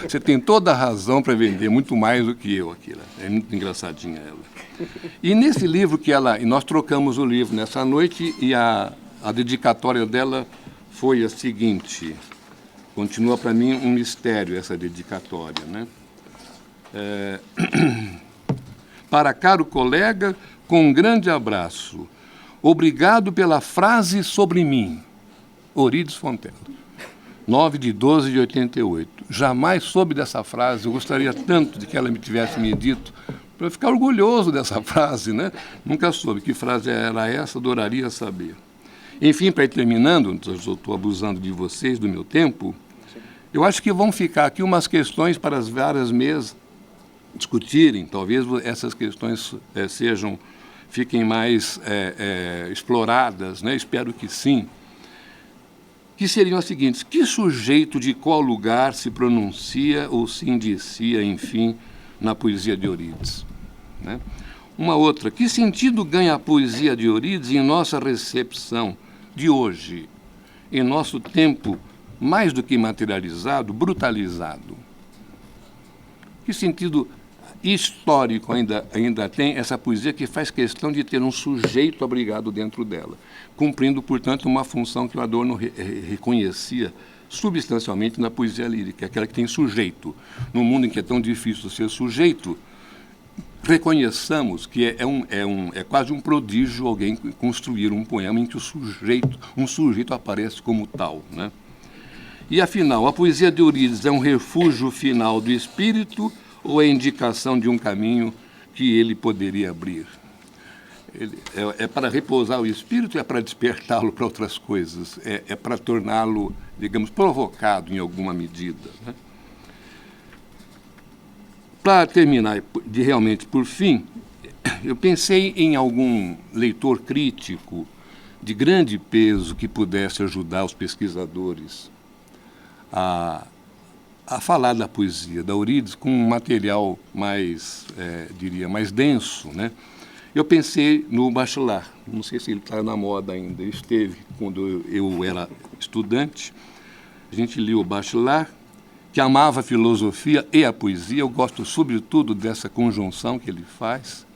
você tem toda a razão para vender, muito mais do que eu aqui. É muito engraçadinha ela. E nesse livro e nós trocamos o livro nessa noite, e a dedicatória dela foi a seguinte, continua para mim um mistério essa dedicatória, né? Para caro colega, com um grande abraço, obrigado pela frase sobre mim, Euridice Fontela, 9/12/88. Jamais soube dessa frase, eu gostaria tanto de que ela tivesse me dito, para eu ficar orgulhoso dessa frase, né? Nunca soube que frase era essa, adoraria saber. Enfim, para ir terminando, eu estou abusando de vocês, do meu tempo, eu acho que vão ficar aqui umas questões para as várias mesas discutirem, talvez essas questões fiquem mais exploradas, né? Espero que sim, que seriam as seguintes: que sujeito de qual lugar se pronuncia ou se indicia, enfim, na poesia de Euridice, né? Uma outra: que sentido ganha a poesia de Euridice em nossa recepção de hoje, em nosso tempo mais do que materializado, brutalizado? Que sentido histórico ainda tem essa poesia que faz questão de ter um sujeito abrigado dentro dela, cumprindo, portanto, uma função que o Adorno reconhecia substancialmente na poesia lírica, aquela que tem sujeito. No mundo em que é tão difícil ser sujeito, reconheçamos que é quase um prodígio alguém construir um poema em que um sujeito aparece como tal, né? E, afinal, a poesia de Euridice é um refúgio final do espírito ou é indicação de um caminho que ele poderia abrir? É para repousar o espírito, é para despertá-lo para outras coisas, é para torná-lo, digamos, provocado em alguma medida, né? Para terminar, realmente, por fim, eu pensei em algum leitor crítico de grande peso que pudesse ajudar os pesquisadores a falar da poesia da Euridice com um material mais, mais denso, né? Eu pensei no Bachelard, não sei se ele está na moda ainda, ele esteve quando eu era estudante, a gente lia o Bachelard, que amava a filosofia e a poesia, eu gosto sobretudo dessa conjunção que ele faz,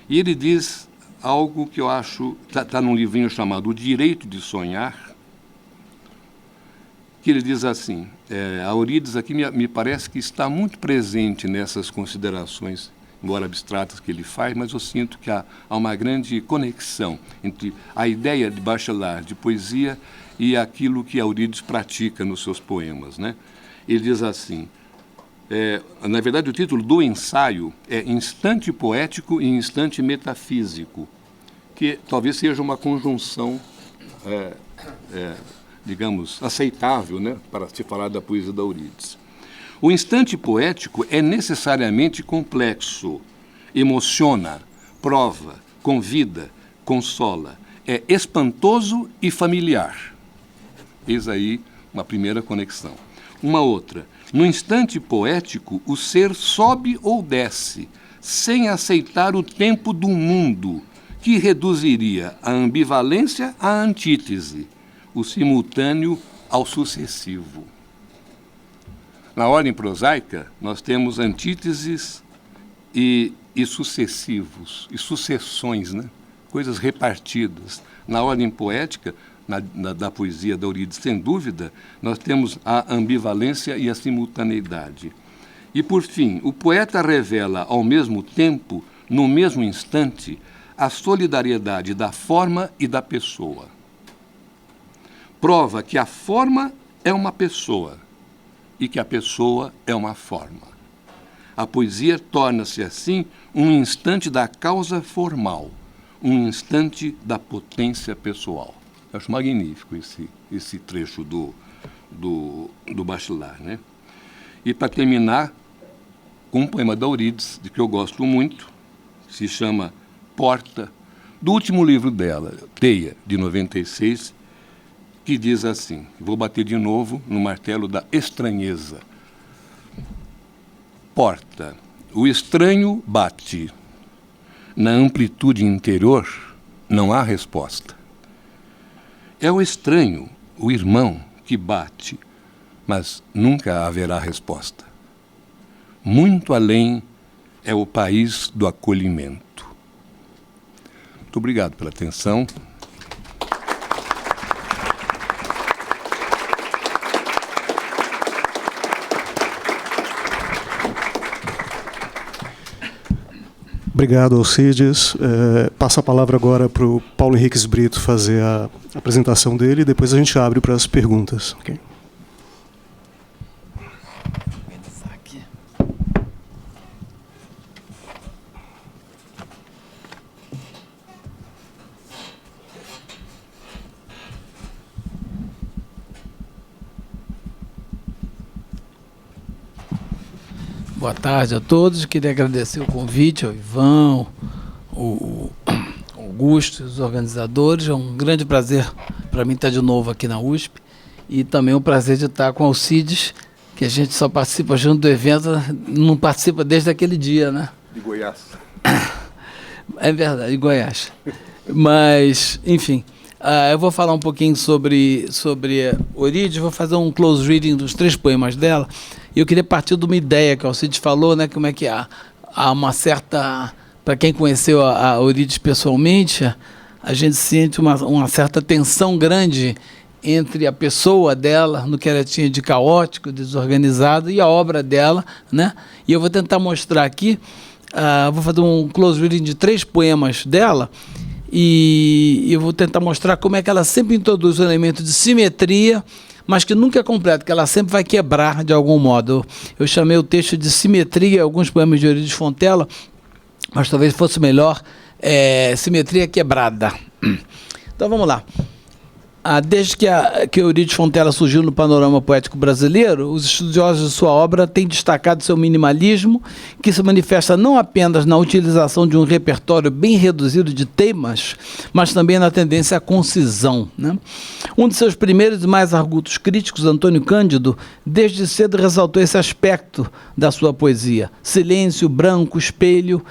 e ele diz algo que eu acho, está num livrinho chamado O Direito de Sonhar, que ele diz assim, a Euridice aqui me parece que está muito presente nessas considerações, embora abstratas, que ele faz, mas eu sinto que há uma grande conexão entre a ideia de Bachelard, de poesia, e aquilo que a Euridice pratica nos seus poemas, né? Ele diz assim, na verdade o título do ensaio é Instante Poético e Instante Metafísico, que talvez seja uma conjunção digamos, aceitável, né, para se falar da poesia da Euridice. O instante poético é necessariamente complexo, emociona, prova, convida, consola, é espantoso e familiar. Eis aí uma primeira conexão. Uma outra: no instante poético, o ser sobe ou desce, sem aceitar o tempo do mundo, que reduziria a ambivalência à antítese, o simultâneo ao sucessivo. Na ordem prosaica, nós temos antíteses e sucessivos, e sucessões, né? Coisas repartidas. Na ordem poética, da poesia da Euridice, sem dúvida, nós temos a ambivalência e a simultaneidade. E, por fim, o poeta revela, ao mesmo tempo, no mesmo instante, a solidariedade da forma e da pessoa. Prova que a forma é uma pessoa e que a pessoa é uma forma. A poesia torna-se, assim, um instante da causa formal, um instante da potência pessoal. Eu acho magnífico esse trecho do Bachelard, né? E, para terminar, com um poema da Euridice, de que eu gosto muito, se chama Porta, do último livro dela, Teia, de 96, que diz assim, vou bater de novo no martelo da estranheza. Porta, o estranho bate. Na amplitude interior não há resposta. É o estranho, o irmão, que bate, mas nunca haverá resposta. Muito além é o país do acolhimento. Muito obrigado pela atenção. Obrigado, Alcides. Passa a palavra agora para o Paulo Henriques Brito fazer a apresentação dele e depois a gente abre para as perguntas. Okay? Boa tarde a todos. Queria agradecer o convite ao Ivan, o Augusto, os organizadores. É um grande prazer para mim estar de novo aqui na USP e também um prazer de estar com o Alcides, que a gente só participa junto do evento, não participa desde aquele dia, né? De Goiás. É verdade, de Goiás. Mas, enfim, eu vou falar um pouquinho sobre Eurídice, vou fazer um close reading dos 3 poemas dela. E eu queria partir de uma ideia que o Alcides falou, né, como é que há uma certa... Para quem conheceu a Eurídice pessoalmente, a gente sente uma certa tensão grande entre a pessoa dela, no que ela tinha de caótico, desorganizado, e a obra dela, né? E eu vou tentar mostrar aqui, vou fazer um close reading de 3 poemas dela, e eu vou tentar mostrar como é que ela sempre introduz um elemento de simetria, mas que nunca é completo, que ela sempre vai quebrar de algum modo. Eu chamei o texto de simetria, alguns poemas de Eurídice Fontela, mas talvez fosse melhor simetria quebrada. Então vamos lá. Desde que Eurídice Fontela surgiu no panorama poético brasileiro, os estudiosos de sua obra têm destacado seu minimalismo, que se manifesta não apenas na utilização de um repertório bem reduzido de temas, mas também na tendência à concisão, né? Um de seus primeiros e mais argutos críticos, Antônio Cândido, desde cedo ressaltou esse aspecto da sua poesia. Silêncio, branco, espelho,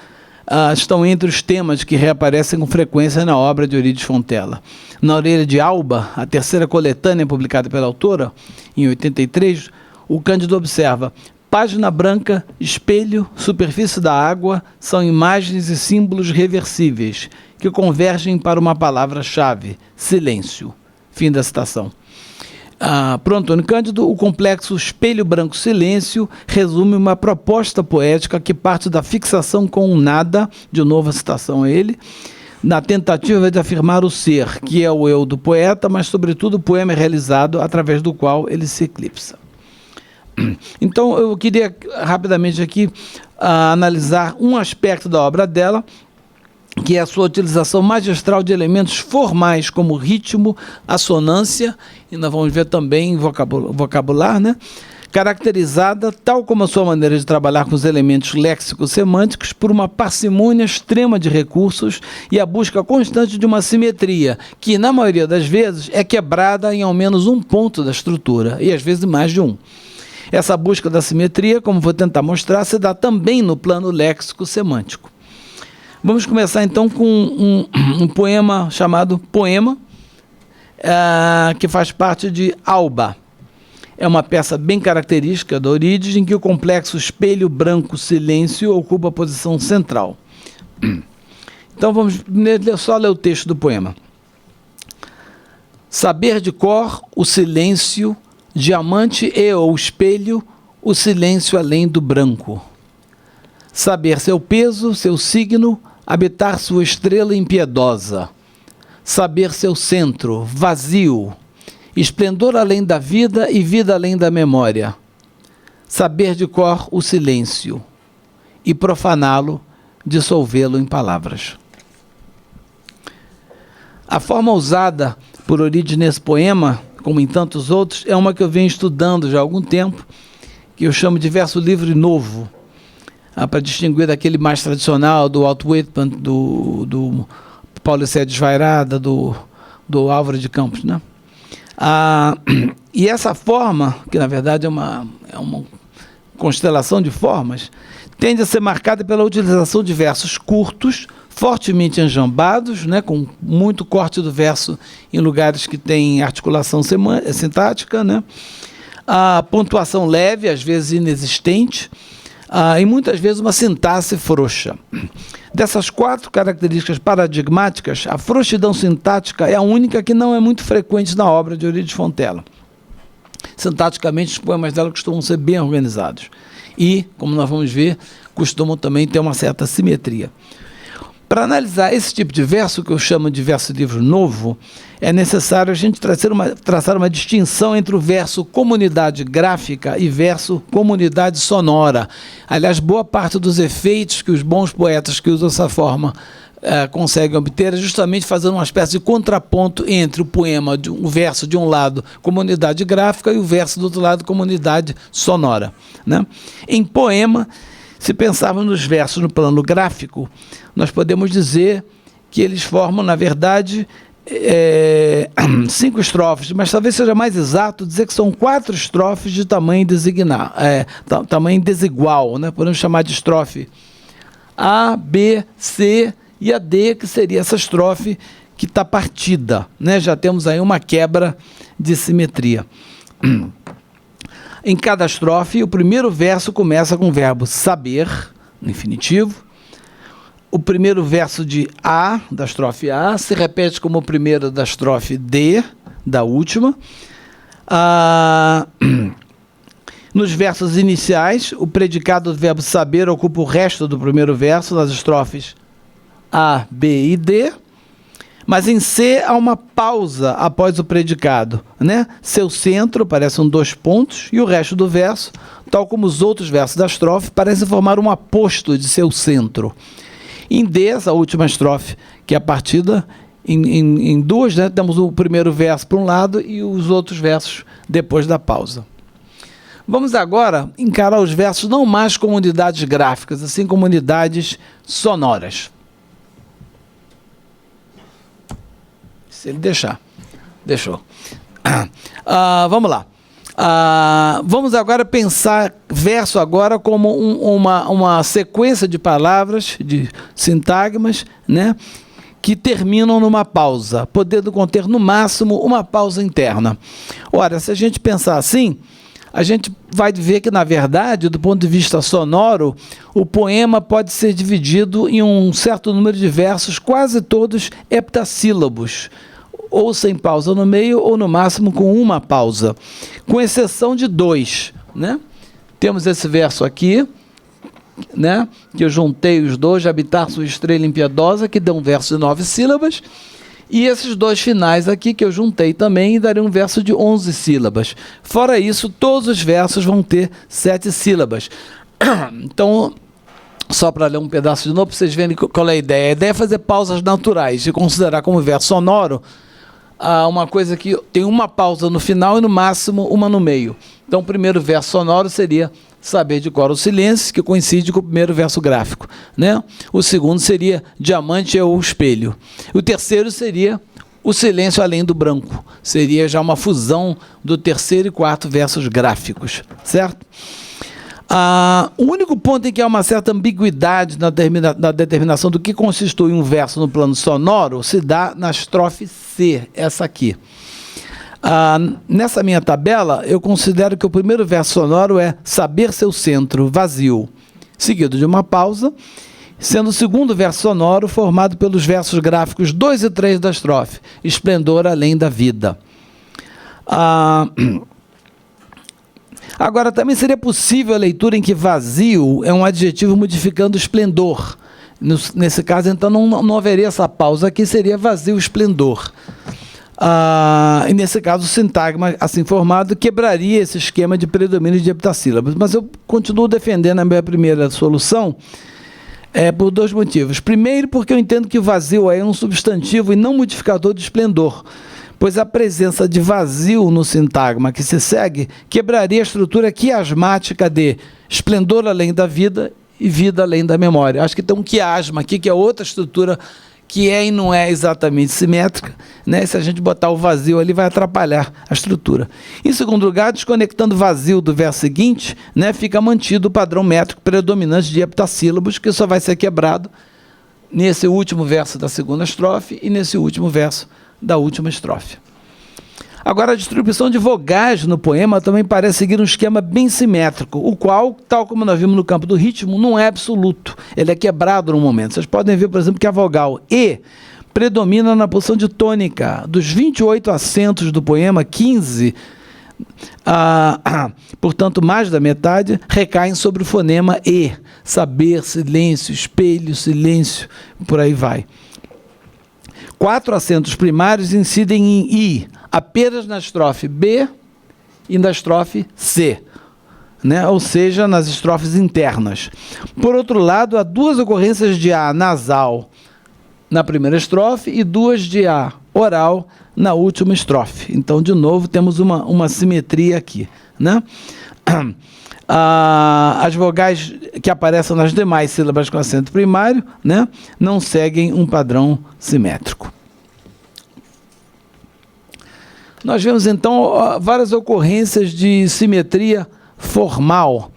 estão entre os temas que reaparecem com frequência na obra de Eurídice Fontela. Na Orelha de Alba, a terceira coletânea publicada pela autora, em 83, o Cândido observa: página branca, espelho, superfície da água são imagens e símbolos reversíveis que convergem para uma palavra-chave: silêncio. Fim da citação. Para o Antônio Cândido, o complexo espelho branco silêncio resume uma proposta poética que parte da fixação com o nada, de novo a citação a ele, na tentativa de afirmar o ser, que é o eu do poeta, mas sobretudo o poema é realizado através do qual ele se eclipsa. Então eu queria rapidamente aqui analisar um aspecto da obra dela, que é a sua utilização magistral de elementos formais como ritmo, assonância, e nós vamos ver também vocabular, né? Caracterizada, tal como a sua maneira de trabalhar com os elementos léxicos semânticos, por uma parcimônia extrema de recursos e a busca constante de uma simetria, que, na maioria das vezes, é quebrada em ao menos um ponto da estrutura, e às vezes mais de um. Essa busca da simetria, como vou tentar mostrar, se dá também no plano léxico-semântico. Vamos começar então com um poema chamado Poema, que faz parte de Alba. É uma peça bem característica da Eurídice, em que o complexo espelho branco silêncio ocupa a posição central. Então vamos só ler o texto do poema. Saber de cor o silêncio, diamante e ou espelho, o silêncio além do branco. Saber seu peso, seu signo, habitar sua estrela impiedosa. Saber seu centro, vazio, esplendor além da vida e vida além da memória. Saber de cor o silêncio e profaná-lo, dissolvê-lo em palavras. A forma usada por Eurídice nesse poema, como em tantos outros, é uma que eu venho estudando já há algum tempo, que eu chamo de verso livre novo, para distinguir daquele mais tradicional, do Walt Whitman, do Paulo Cé Desvairada, do Álvaro de Campos, né? E essa forma, que na verdade é uma constelação de formas, tende a ser marcada pela utilização de versos curtos, fortemente enjambados, né, com muito corte do verso em lugares que tem articulação sintática, né? A pontuação leve, às vezes inexistente, e muitas vezes uma sintaxe frouxa. Dessas 4 características paradigmáticas, a frouxidão sintática é a única que não é muito frequente na obra de Eurídice Fontela. Sintaticamente, os poemas dela costumam ser bem organizados. E, como nós vamos ver, costumam também ter uma certa simetria. Para analisar esse tipo de verso, que eu chamo de verso livro novo, é necessário a gente traçar uma distinção entre o verso comunidade gráfica e verso comunidade sonora. Aliás, boa parte dos efeitos que os bons poetas que usam essa forma conseguem obter é justamente fazendo uma espécie de contraponto entre o poema, o verso de um lado, comunidade gráfica, e o verso do outro lado, comunidade sonora, né? Em poema, se pensarmos nos versos no plano gráfico, nós podemos dizer que eles formam, na verdade, 5 estrofes, mas talvez seja mais exato dizer que são 4 estrofes de tamanho tamanho desigual, né? Podemos chamar de estrofe A, B, C e a D, que seria essa estrofe que está partida, né? Já temos aí uma quebra de simetria. Em cada estrofe, o primeiro verso começa com o verbo saber, no infinitivo. O primeiro verso de A, da estrofe A, se repete como o primeiro da estrofe D, da última. Nos versos iniciais, o predicado do verbo saber ocupa o resto do primeiro verso, nas estrofes A, B e D. Mas em C há uma pausa após o predicado, né? Seu centro parecem 2 pontos e o resto do verso, tal como os outros versos da estrofe, parece formar um aposto de seu centro. Em D, essa última estrofe, que é a partida em 2, né? Temos o primeiro verso para um lado e os outros versos depois da pausa. Vamos agora encarar os versos não mais como unidades gráficas, assim como unidades sonoras. Se ele deixar. Deixou. Vamos lá. Vamos agora pensar verso agora como uma sequência de palavras, de sintagmas, né, que terminam numa pausa, podendo conter no máximo uma pausa interna. Ora, se a gente pensar assim, a gente vai ver que, na verdade, do ponto de vista sonoro, o poema pode ser dividido em um certo número de versos, quase todos heptassílabos, ou sem pausa no meio, ou no máximo com uma pausa, com exceção de 2, né? Temos esse verso aqui, né, que eu juntei os 2, de habitar sua estrela impiedosa, que dá um verso de 9 sílabas, e esses 2 finais aqui, que eu juntei também, e daria um verso de 11 sílabas. Fora isso, todos os versos vão ter 7 sílabas. Então, só para ler um pedaço de novo, para vocês verem qual é a ideia. A ideia é fazer pausas naturais, de considerar como verso sonoro uma coisa que tem uma pausa no final e, no máximo, uma no meio. Então, o primeiro verso sonoro seria saber de cor o silêncio, que coincide com o primeiro verso gráfico, né? O segundo seria diamante é o espelho. O terceiro seria o silêncio além do branco. Seria já uma fusão do terceiro e quarto versos gráficos, certo? O único ponto em que há uma certa ambiguidade na determinação do que constitui um verso no plano sonoro se dá na estrofe C, essa aqui. Nessa minha tabela, eu considero que o primeiro verso sonoro é saber seu centro, vazio, seguido de uma pausa, sendo o segundo verso sonoro formado pelos versos gráficos 2 e 3 da estrofe, esplendor além da vida. Agora, também seria possível a leitura em que vazio é um adjetivo modificando esplendor. Nesse caso, então, não haveria essa pausa aqui, seria vazio esplendor. E nesse caso, o sintagma assim formado quebraria esse esquema de predomínio de heptassílabas. Mas eu continuo defendendo a minha primeira solução por 2 motivos. Primeiro, porque eu entendo que o vazio é um substantivo e não modificador de esplendor, pois a presença de vazio no sintagma que se segue quebraria a estrutura quiasmática de esplendor além da vida e vida além da memória. Acho que tem um quiasma aqui, que é outra estrutura que é e não é exatamente simétrica, né? Se a gente botar o vazio ali, vai atrapalhar a estrutura. Em segundo lugar, desconectando o vazio do verso seguinte, né, fica mantido o padrão métrico predominante de heptassílabos, que só vai ser quebrado nesse último verso da segunda estrofe e nesse último verso da última estrofe. Agora, a distribuição de vogais no poema também parece seguir um esquema bem simétrico, o qual, tal como nós vimos no campo do ritmo, não é absoluto. Ele é quebrado no momento. Vocês podem ver, por exemplo, que a vogal E predomina na posição de tônica. Dos 28 acentos do poema, 15, portanto, mais da metade, recaem sobre o fonema E. Saber, silêncio, espelho, silêncio, por aí vai. 4 acentos primários incidem em I, apenas na estrofe B e na estrofe C, né? Ou seja, nas estrofes internas. Por outro lado, há 2 ocorrências de A nasal na primeira estrofe e 2 de A oral na última estrofe. Então, de novo, temos uma simetria aqui, né? As vogais que aparecem nas demais sílabas com acento primário, né, não seguem um padrão simétrico. Nós vemos, então, várias ocorrências de simetria formal,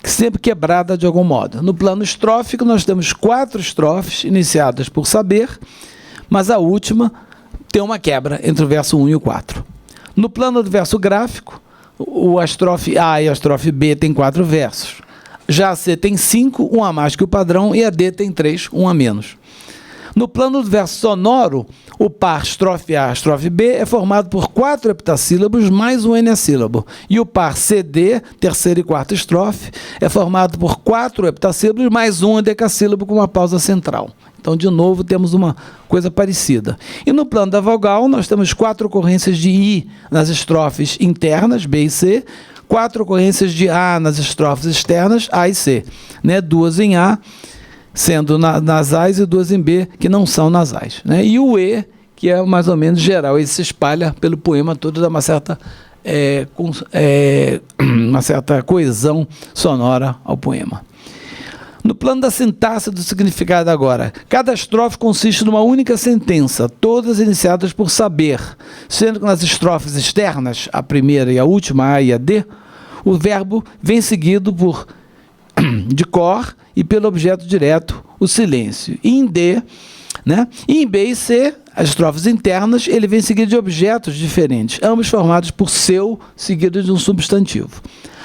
sempre quebrada de algum modo. No plano estrófico, nós temos 4 estrofes iniciadas por saber, mas a última tem uma quebra entre o verso 1 e o 4. No plano do verso gráfico, a estrofe A e a estrofe B tem 4 versos. Já a C tem 5, um a mais que o padrão, e a D tem 3, um a menos. No plano do verso sonoro, o par estrofe A, estrofe B é formado por 4 heptassílabos mais um eneassílabo. E o par CD, terceira e quarta estrofe, é formado por 4 heptassílabos mais um decassílabo com uma pausa central. Então, de novo, temos uma coisa parecida. E no plano da vogal, nós temos 4 ocorrências de I nas estrofes internas, B e C, 4 ocorrências de A nas estrofes externas, A e C. Né? 2 em A, sendo nasais, e 2 em B, que não são nasais. Né? E o E, que é mais ou menos geral, ele se espalha pelo poema todo, dá uma certa coesão sonora ao poema. No plano da sintaxe do significado agora, cada estrofe consiste numa única sentença, todas iniciadas por saber, sendo que nas estrofes externas, a primeira e a última, A e a D, o verbo vem seguido de cor e pelo objeto direto, o silêncio. E em D, né? E em B e C, as estrofes internas, ele vem seguido de objetos diferentes, ambos formados por seu, seguido de um substantivo.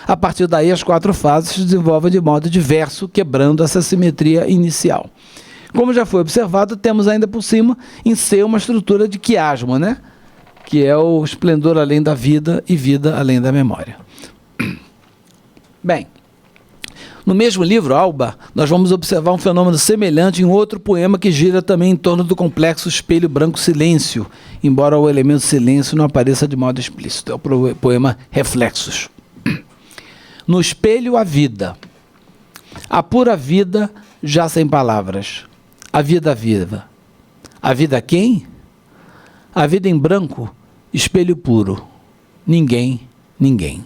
A partir daí, as 4 fases se desenvolvem de modo diverso, quebrando essa simetria inicial. Como já foi observado, temos ainda por cima, em C, uma estrutura de quiasma, né? Que é o esplendor além da vida e vida além da memória. Bem, no mesmo livro, Alba, nós vamos observar um fenômeno semelhante em outro poema que gira também em torno do complexo espelho branco silêncio, embora o elemento silêncio não apareça de modo explícito. É o poema Reflexos. No espelho, a vida. A pura vida, já sem palavras. A vida viva. A vida quem? A vida em branco, espelho puro. Ninguém, ninguém.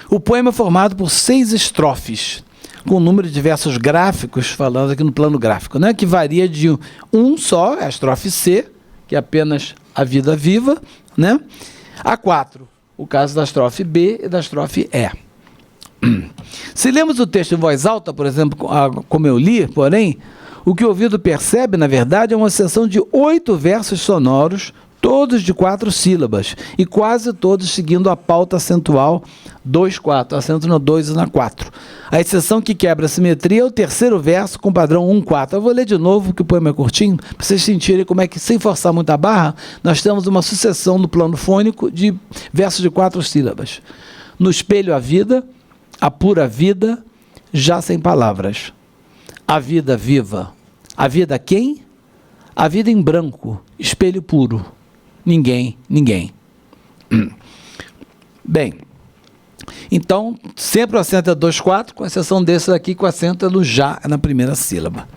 O poema é formado por 6 estrofes, com um número de versos gráficos, falando aqui no plano gráfico, né, que varia de um só, a estrofe C, que é apenas a vida viva, né, a 4, o caso da estrofe B e da estrofe E. Se lemos o texto em voz alta, por exemplo, como eu li, porém, o que o ouvido percebe, na verdade, é uma seção de 8 versos sonoros, todos de 4 sílabas, e quase todos seguindo a pauta acentual 2-4, acento na 2 e na 4. A exceção que quebra a simetria é o terceiro verso com padrão 1-4. Eu vou ler de novo, que o poema é curtinho, para vocês sentirem como é que, sem forçar muito a barra, nós temos uma sucessão no plano fônico de versos de 4 sílabas. No espelho a vida, a pura vida, já sem palavras. A vida viva. A vida quem? A vida em branco, espelho puro. Ninguém, ninguém. Bem, então, sempre o acento é 2-4, com exceção desse daqui, que o acento é no já, na primeira sílaba.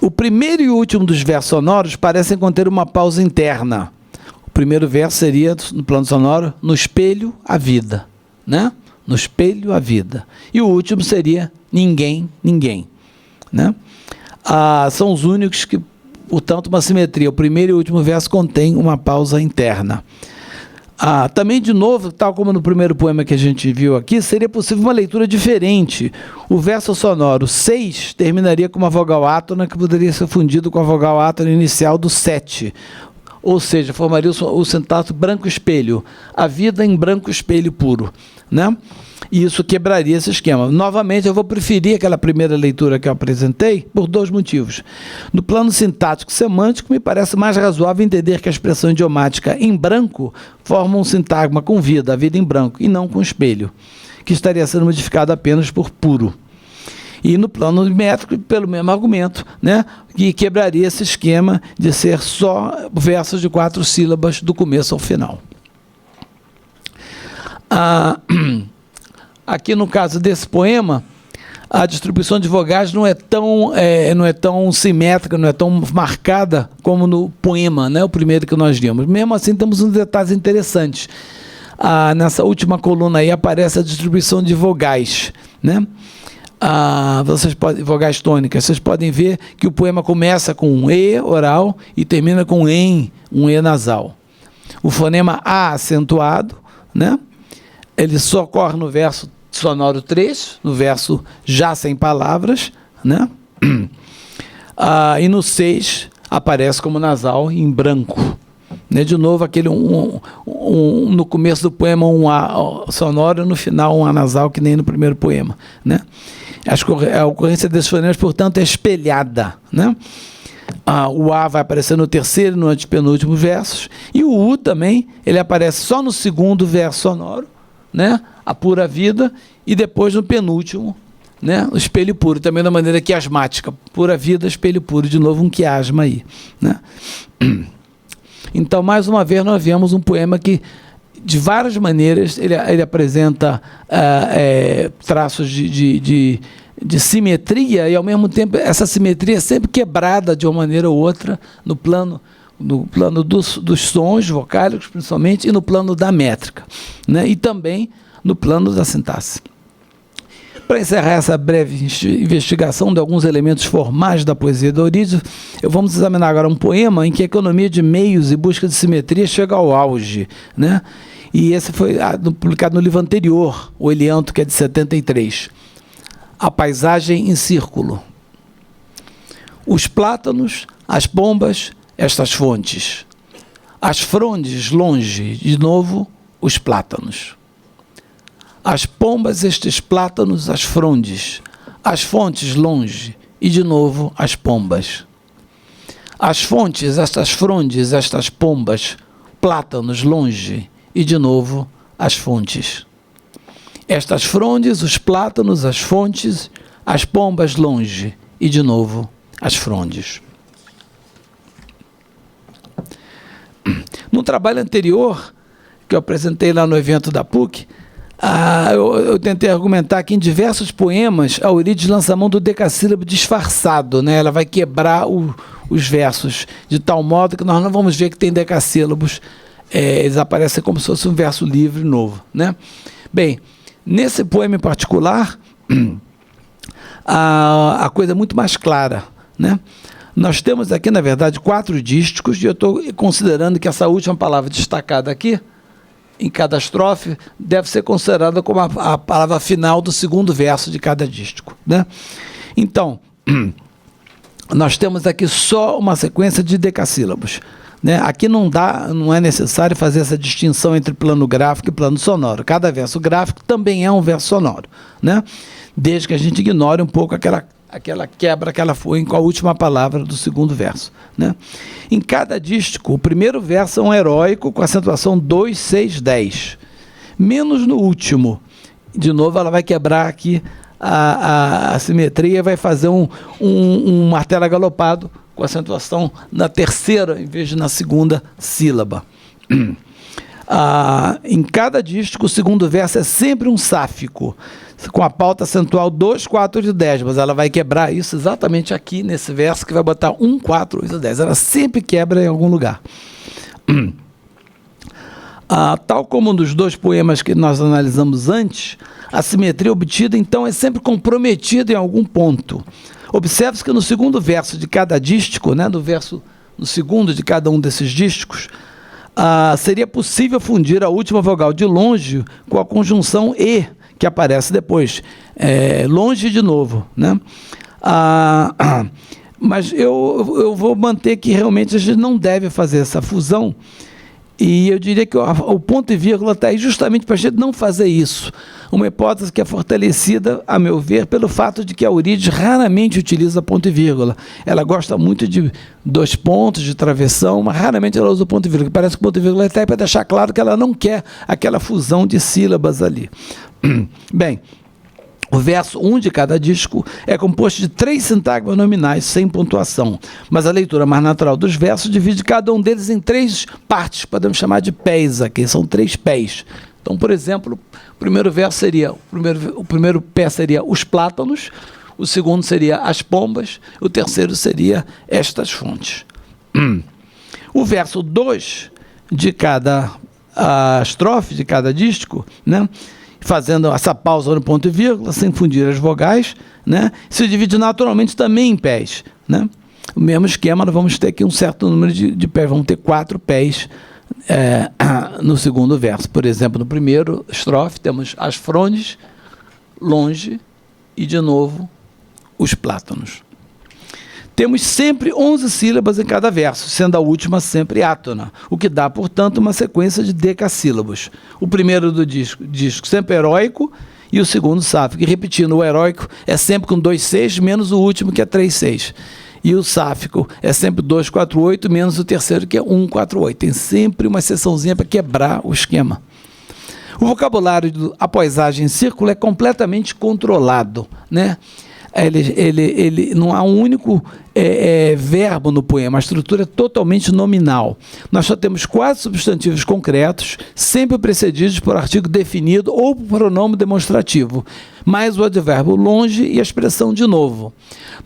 O primeiro e o último dos versos sonoros parecem conter uma pausa interna. O primeiro verso seria, no plano sonoro, no espelho, a vida. Né? No espelho, a vida. E o último seria ninguém, ninguém. Né? São os únicos que, portanto, uma simetria. O primeiro e o último verso contém uma pausa interna. Também, de novo, tal como no primeiro poema que a gente viu aqui, seria possível uma leitura diferente. O verso sonoro 6 terminaria com uma vogal átona que poderia ser fundido com a vogal átona inicial do 7. Ou seja, formaria o sintaxe branco-espelho. A vida em branco-espelho puro, né? E isso quebraria esse esquema. Novamente, eu vou preferir aquela primeira leitura que eu apresentei por 2 motivos. No plano sintático-semântico, me parece mais razoável entender que a expressão idiomática em branco forma um sintagma com vida, a vida em branco, e não com espelho, que estaria sendo modificado apenas por puro. E no plano métrico, pelo mesmo argumento, né, que quebraria esse esquema de ser só versos de 4 sílabas do começo ao final. Aqui no caso desse poema, a distribuição de vogais não é tão simétrica, não é tão marcada como no poema, né, o primeiro que nós vimos. Mesmo assim, temos uns detalhes interessantes. Nessa última coluna aí aparece a distribuição de vogais, né? Vogais tônicas. Vocês podem ver que o poema começa com um E oral e termina com um E nasal. O fonema A acentuado, né? Ele só ocorre no verso sonoro 3, no verso já sem palavras, né? E no 6 aparece como nasal em branco. Né? De novo, aquele no começo do poema um A sonoro, no final um A nasal, que nem no primeiro poema, né? A ocorrência desses fonemas, portanto, é espelhada, né? O A vai aparecer no terceiro e no antepenúltimo versos, e o U também, ele aparece só no segundo verso sonoro, né? A pura vida, e depois no penúltimo, né? O espelho puro, também da maneira quiasmática, pura vida, espelho puro, de novo um quiasma aí, né? Então, mais uma vez, nós vemos um poema que, de várias maneiras, ele apresenta traços de simetria, e, ao mesmo tempo, essa simetria é sempre quebrada de uma maneira ou outra no plano dos sons vocálicos, principalmente, e no plano da métrica, né? E também no plano da sintaxe. Para encerrar essa breve investigação de alguns elementos formais da poesia do Eurídice, vamos examinar agora um poema em que a economia de meios e busca de simetria chega ao auge, né? E esse foi publicado no livro anterior, o Elianto, que é de 73. A paisagem em círculo. Os plátanos, as pombas, estas fontes. As frondes longe, de novo, os plátanos. As pombas, estes plátanos, as frondes. As fontes longe, e de novo as pombas. As fontes, estas frondes, estas pombas, plátanos longe, e de novo as fontes. Estas frondes, os plátanos, as fontes, as pombas longe, e de novo as frondes. No trabalho anterior, que eu apresentei lá no evento da PUC, eu tentei argumentar que em diversos poemas a Eurídice lança a mão do decassílabo disfarçado, né? Ela vai quebrar os versos de tal modo que nós não vamos ver que tem decassílabos, eles aparecem como se fosse um verso livre novo, né? Bem, nesse poema em particular, a coisa é muito mais clara, né? Nós temos aqui, na verdade, 4 dísticos, e eu estou considerando que essa última palavra destacada aqui, em cada estrofe, deve ser considerada como a palavra final do segundo verso de cada dístico, né? Então, nós temos aqui só uma sequência de decassílabos, né? Aqui não é necessário fazer essa distinção entre plano gráfico e plano sonoro. Cada verso gráfico também é um verso sonoro, né? Desde que a gente ignore um pouco aquela quebra que ela foi com a última palavra do segundo verso, né? Em cada dístico, o primeiro verso é um heróico com acentuação 2, 6, 10. Menos no último. De novo, ela vai quebrar aqui a simetria, vai fazer um martelo galopado com acentuação na terceira em vez de na segunda sílaba. Em cada dístico, o segundo verso é sempre um sáfico, com a pauta acentual 2, 4, 8 e 10, mas ela vai quebrar isso exatamente aqui nesse verso, que vai botar 1, 4, 8 e 10. Ela sempre quebra em algum lugar. Tal como nos 2 poemas que nós analisamos antes, a simetria obtida, então, é sempre comprometida em algum ponto. Observe-se que no segundo verso de cada dístico, né, no segundo de cada um desses dísticos, seria possível fundir a última vogal de longe com a conjunção E, que aparece depois. Longe de novo, né? Mas eu vou manter que realmente a gente não deve fazer essa fusão, e eu diria que o ponto e vírgula está aí justamente para a gente não fazer isso. Uma hipótese que é fortalecida, a meu ver, pelo fato de que a Eurídice raramente utiliza ponto e vírgula. Ela gosta muito de 2 pontos, de travessão, mas raramente ela usa ponto e vírgula. Parece que o ponto e vírgula é até para deixar claro que ela não quer aquela fusão de sílabas ali. Bem, o verso 1 de cada disco é composto de 3 sintagmas nominais sem pontuação, mas a leitura mais natural dos versos divide cada um deles em 3 partes, podemos chamar de pés aqui, são 3 pés. Então, por exemplo, o primeiro verso seria, o primeiro pé seria os plátanos, o segundo seria as pombas, o terceiro seria estas fontes. O verso 2 de cada estrofe, de cada disco, né, fazendo essa pausa no ponto e vírgula, sem fundir as vogais, né, se divide naturalmente também em pés, né? O mesmo esquema, nós vamos ter aqui um certo número de pés, vamos ter 4 pés no segundo verso. Por exemplo, no primeiro estrofe temos as frondes, longe e, de novo, os plátanos. Temos sempre 11 sílabas em cada verso, sendo a última sempre átona, o que dá, portanto, uma sequência de decassílabos. O primeiro do disco sempre heróico e o segundo sáfico. E repetindo, o heróico é sempre com 2/6, menos o último, que é 3/6. E o sáfico é sempre 2/4/8, menos o terceiro, que é 1/4/8. Tem sempre uma exceçãozinha para quebrar o esquema. O vocabulário da poesagem em círculo é completamente controlado, né? Ele não há um único verbo no poema, a estrutura é totalmente nominal. Nós só temos 4 substantivos concretos, sempre precedidos por artigo definido ou por pronome demonstrativo, mais o advérbio longe e a expressão de novo.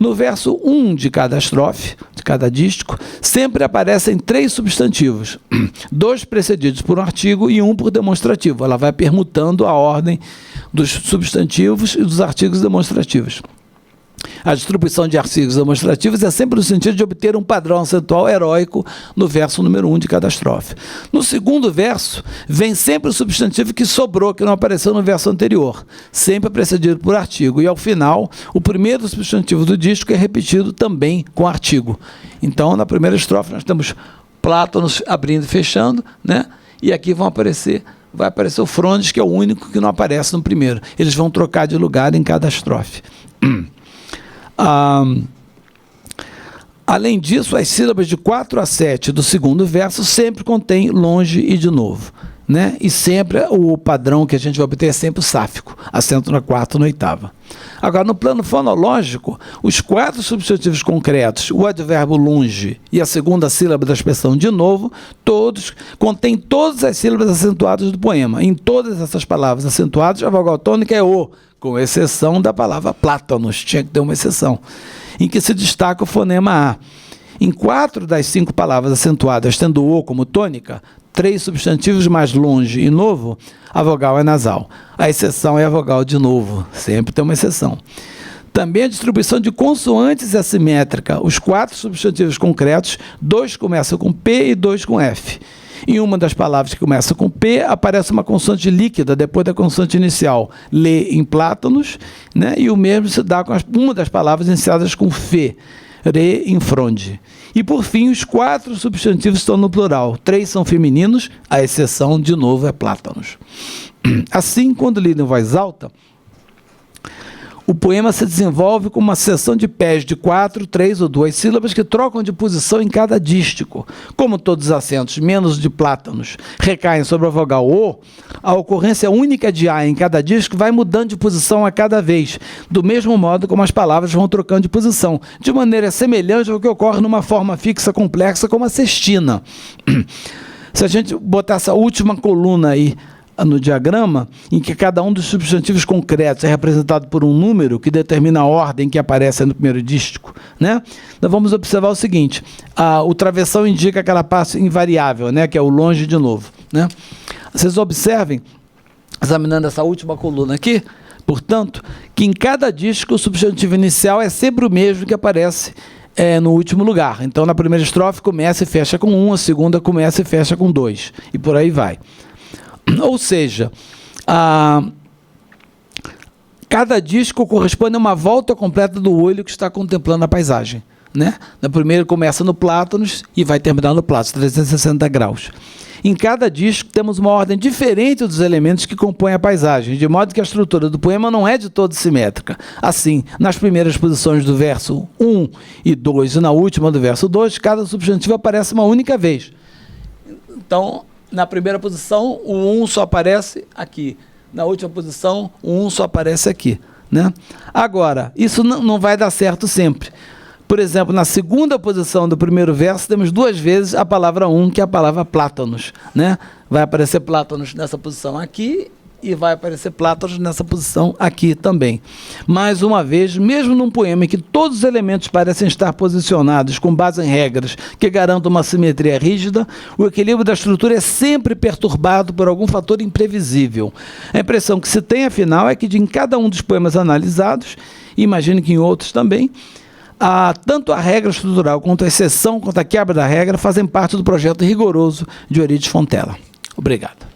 No verso 1 de cada estrofe, de cada dístico, sempre aparecem 3 substantivos, 2 precedidos por um artigo e 1 por demonstrativo. Ela vai permutando a ordem dos substantivos e dos artigos demonstrativos. A distribuição de artigos demonstrativos é sempre no sentido de obter um padrão acentual heróico no verso número 1 de cada estrofe. No segundo verso, vem sempre o substantivo que sobrou, que não apareceu no verso anterior, sempre precedido por artigo. E, ao final, o primeiro substantivo do disco é repetido também com artigo. Então, na primeira estrofe, nós temos plátanos abrindo e fechando, né? E aqui vai aparecer o frondes, que é o único que não aparece no primeiro. Eles vão trocar de lugar em cada estrofe. Além disso, as sílabas de 4 a 7 do segundo verso sempre contêm longe e de novo, né? E sempre o padrão que a gente vai obter é sempre o sáfico, acento na 4ª e na 8ª. Agora, no plano fonológico, os 4 substantivos concretos, o advérbio longe e a segunda sílaba da expressão de novo, todos contêm todas as sílabas acentuadas do poema. Em todas essas palavras acentuadas, a vogal tônica é o, com exceção da palavra plátanos, tinha que ter uma exceção, em que se destaca o fonema A. Em 4 das 5 palavras acentuadas, tendo o como tônica, 3 substantivos mais longe e novo, a vogal é nasal. A exceção é a vogal de novo, sempre tem uma exceção. Também a distribuição de consoantes é assimétrica. Os 4 substantivos concretos, 2 começam com P e 2 com F. Em uma das palavras que começa com P, aparece uma consoante líquida depois da consoante inicial. Lê em plátanos, né? E o mesmo se dá com uma das palavras iniciadas com Fê. Re em fronde. E, por fim, os 4 substantivos estão no plural. 3 são femininos, a exceção, de novo, é plátanos. Assim, quando lido em voz alta, o poema se desenvolve com uma seção de pés de 4, 3 ou 2 sílabas que trocam de posição em cada dístico. Como todos os acentos, menos de plátanos, recaem sobre a vogal O, a ocorrência única de A em cada dístico vai mudando de posição a cada vez, do mesmo modo como as palavras vão trocando de posição, de maneira semelhante ao que ocorre numa forma fixa complexa como a sextina. Se a gente botar essa última coluna aí, no diagrama, em que cada um dos substantivos concretos é representado por um número que determina a ordem que aparece no primeiro dístico, né? Nós vamos observar o seguinte, o travessão indica aquela passo invariável, né? Que é o longe de novo, né? Vocês observem, examinando essa última coluna aqui, portanto, que em cada dístico o substantivo inicial é sempre o mesmo que aparece no último lugar. Então, na primeira estrofe, começa e fecha com 1, a segunda começa e fecha com 2, e por aí vai. Ou seja, cada disco corresponde a uma volta completa do olho que está contemplando a paisagem, né? Na primeira começa no Plátanos e vai terminar no Plátanos, 360 graus. Em cada disco temos uma ordem diferente dos elementos que compõem a paisagem, de modo que a estrutura do poema não é de todo simétrica. Assim, nas primeiras posições do verso 1 e 2 e na última do verso 2, cada substantivo aparece uma única vez. Então, na primeira posição, o 1 só aparece aqui. Na última posição, o 1 só aparece aqui, né? Agora, isso não vai dar certo sempre. Por exemplo, na segunda posição do primeiro verso, temos 2 vezes a palavra 1, que é a palavra Plátanos, né? Vai aparecer Plátanos nessa posição aqui e vai aparecer Plátanos nessa posição aqui também. Mais uma vez, mesmo num poema em que todos os elementos parecem estar posicionados com base em regras que garantam uma simetria rígida, o equilíbrio da estrutura é sempre perturbado por algum fator imprevisível. A impressão que se tem, afinal, é que em cada um dos poemas analisados, e imagino que em outros também, tanto a regra estrutural quanto a exceção, quanto a quebra da regra, fazem parte do projeto rigoroso de Eurídice Fontela. Obrigado.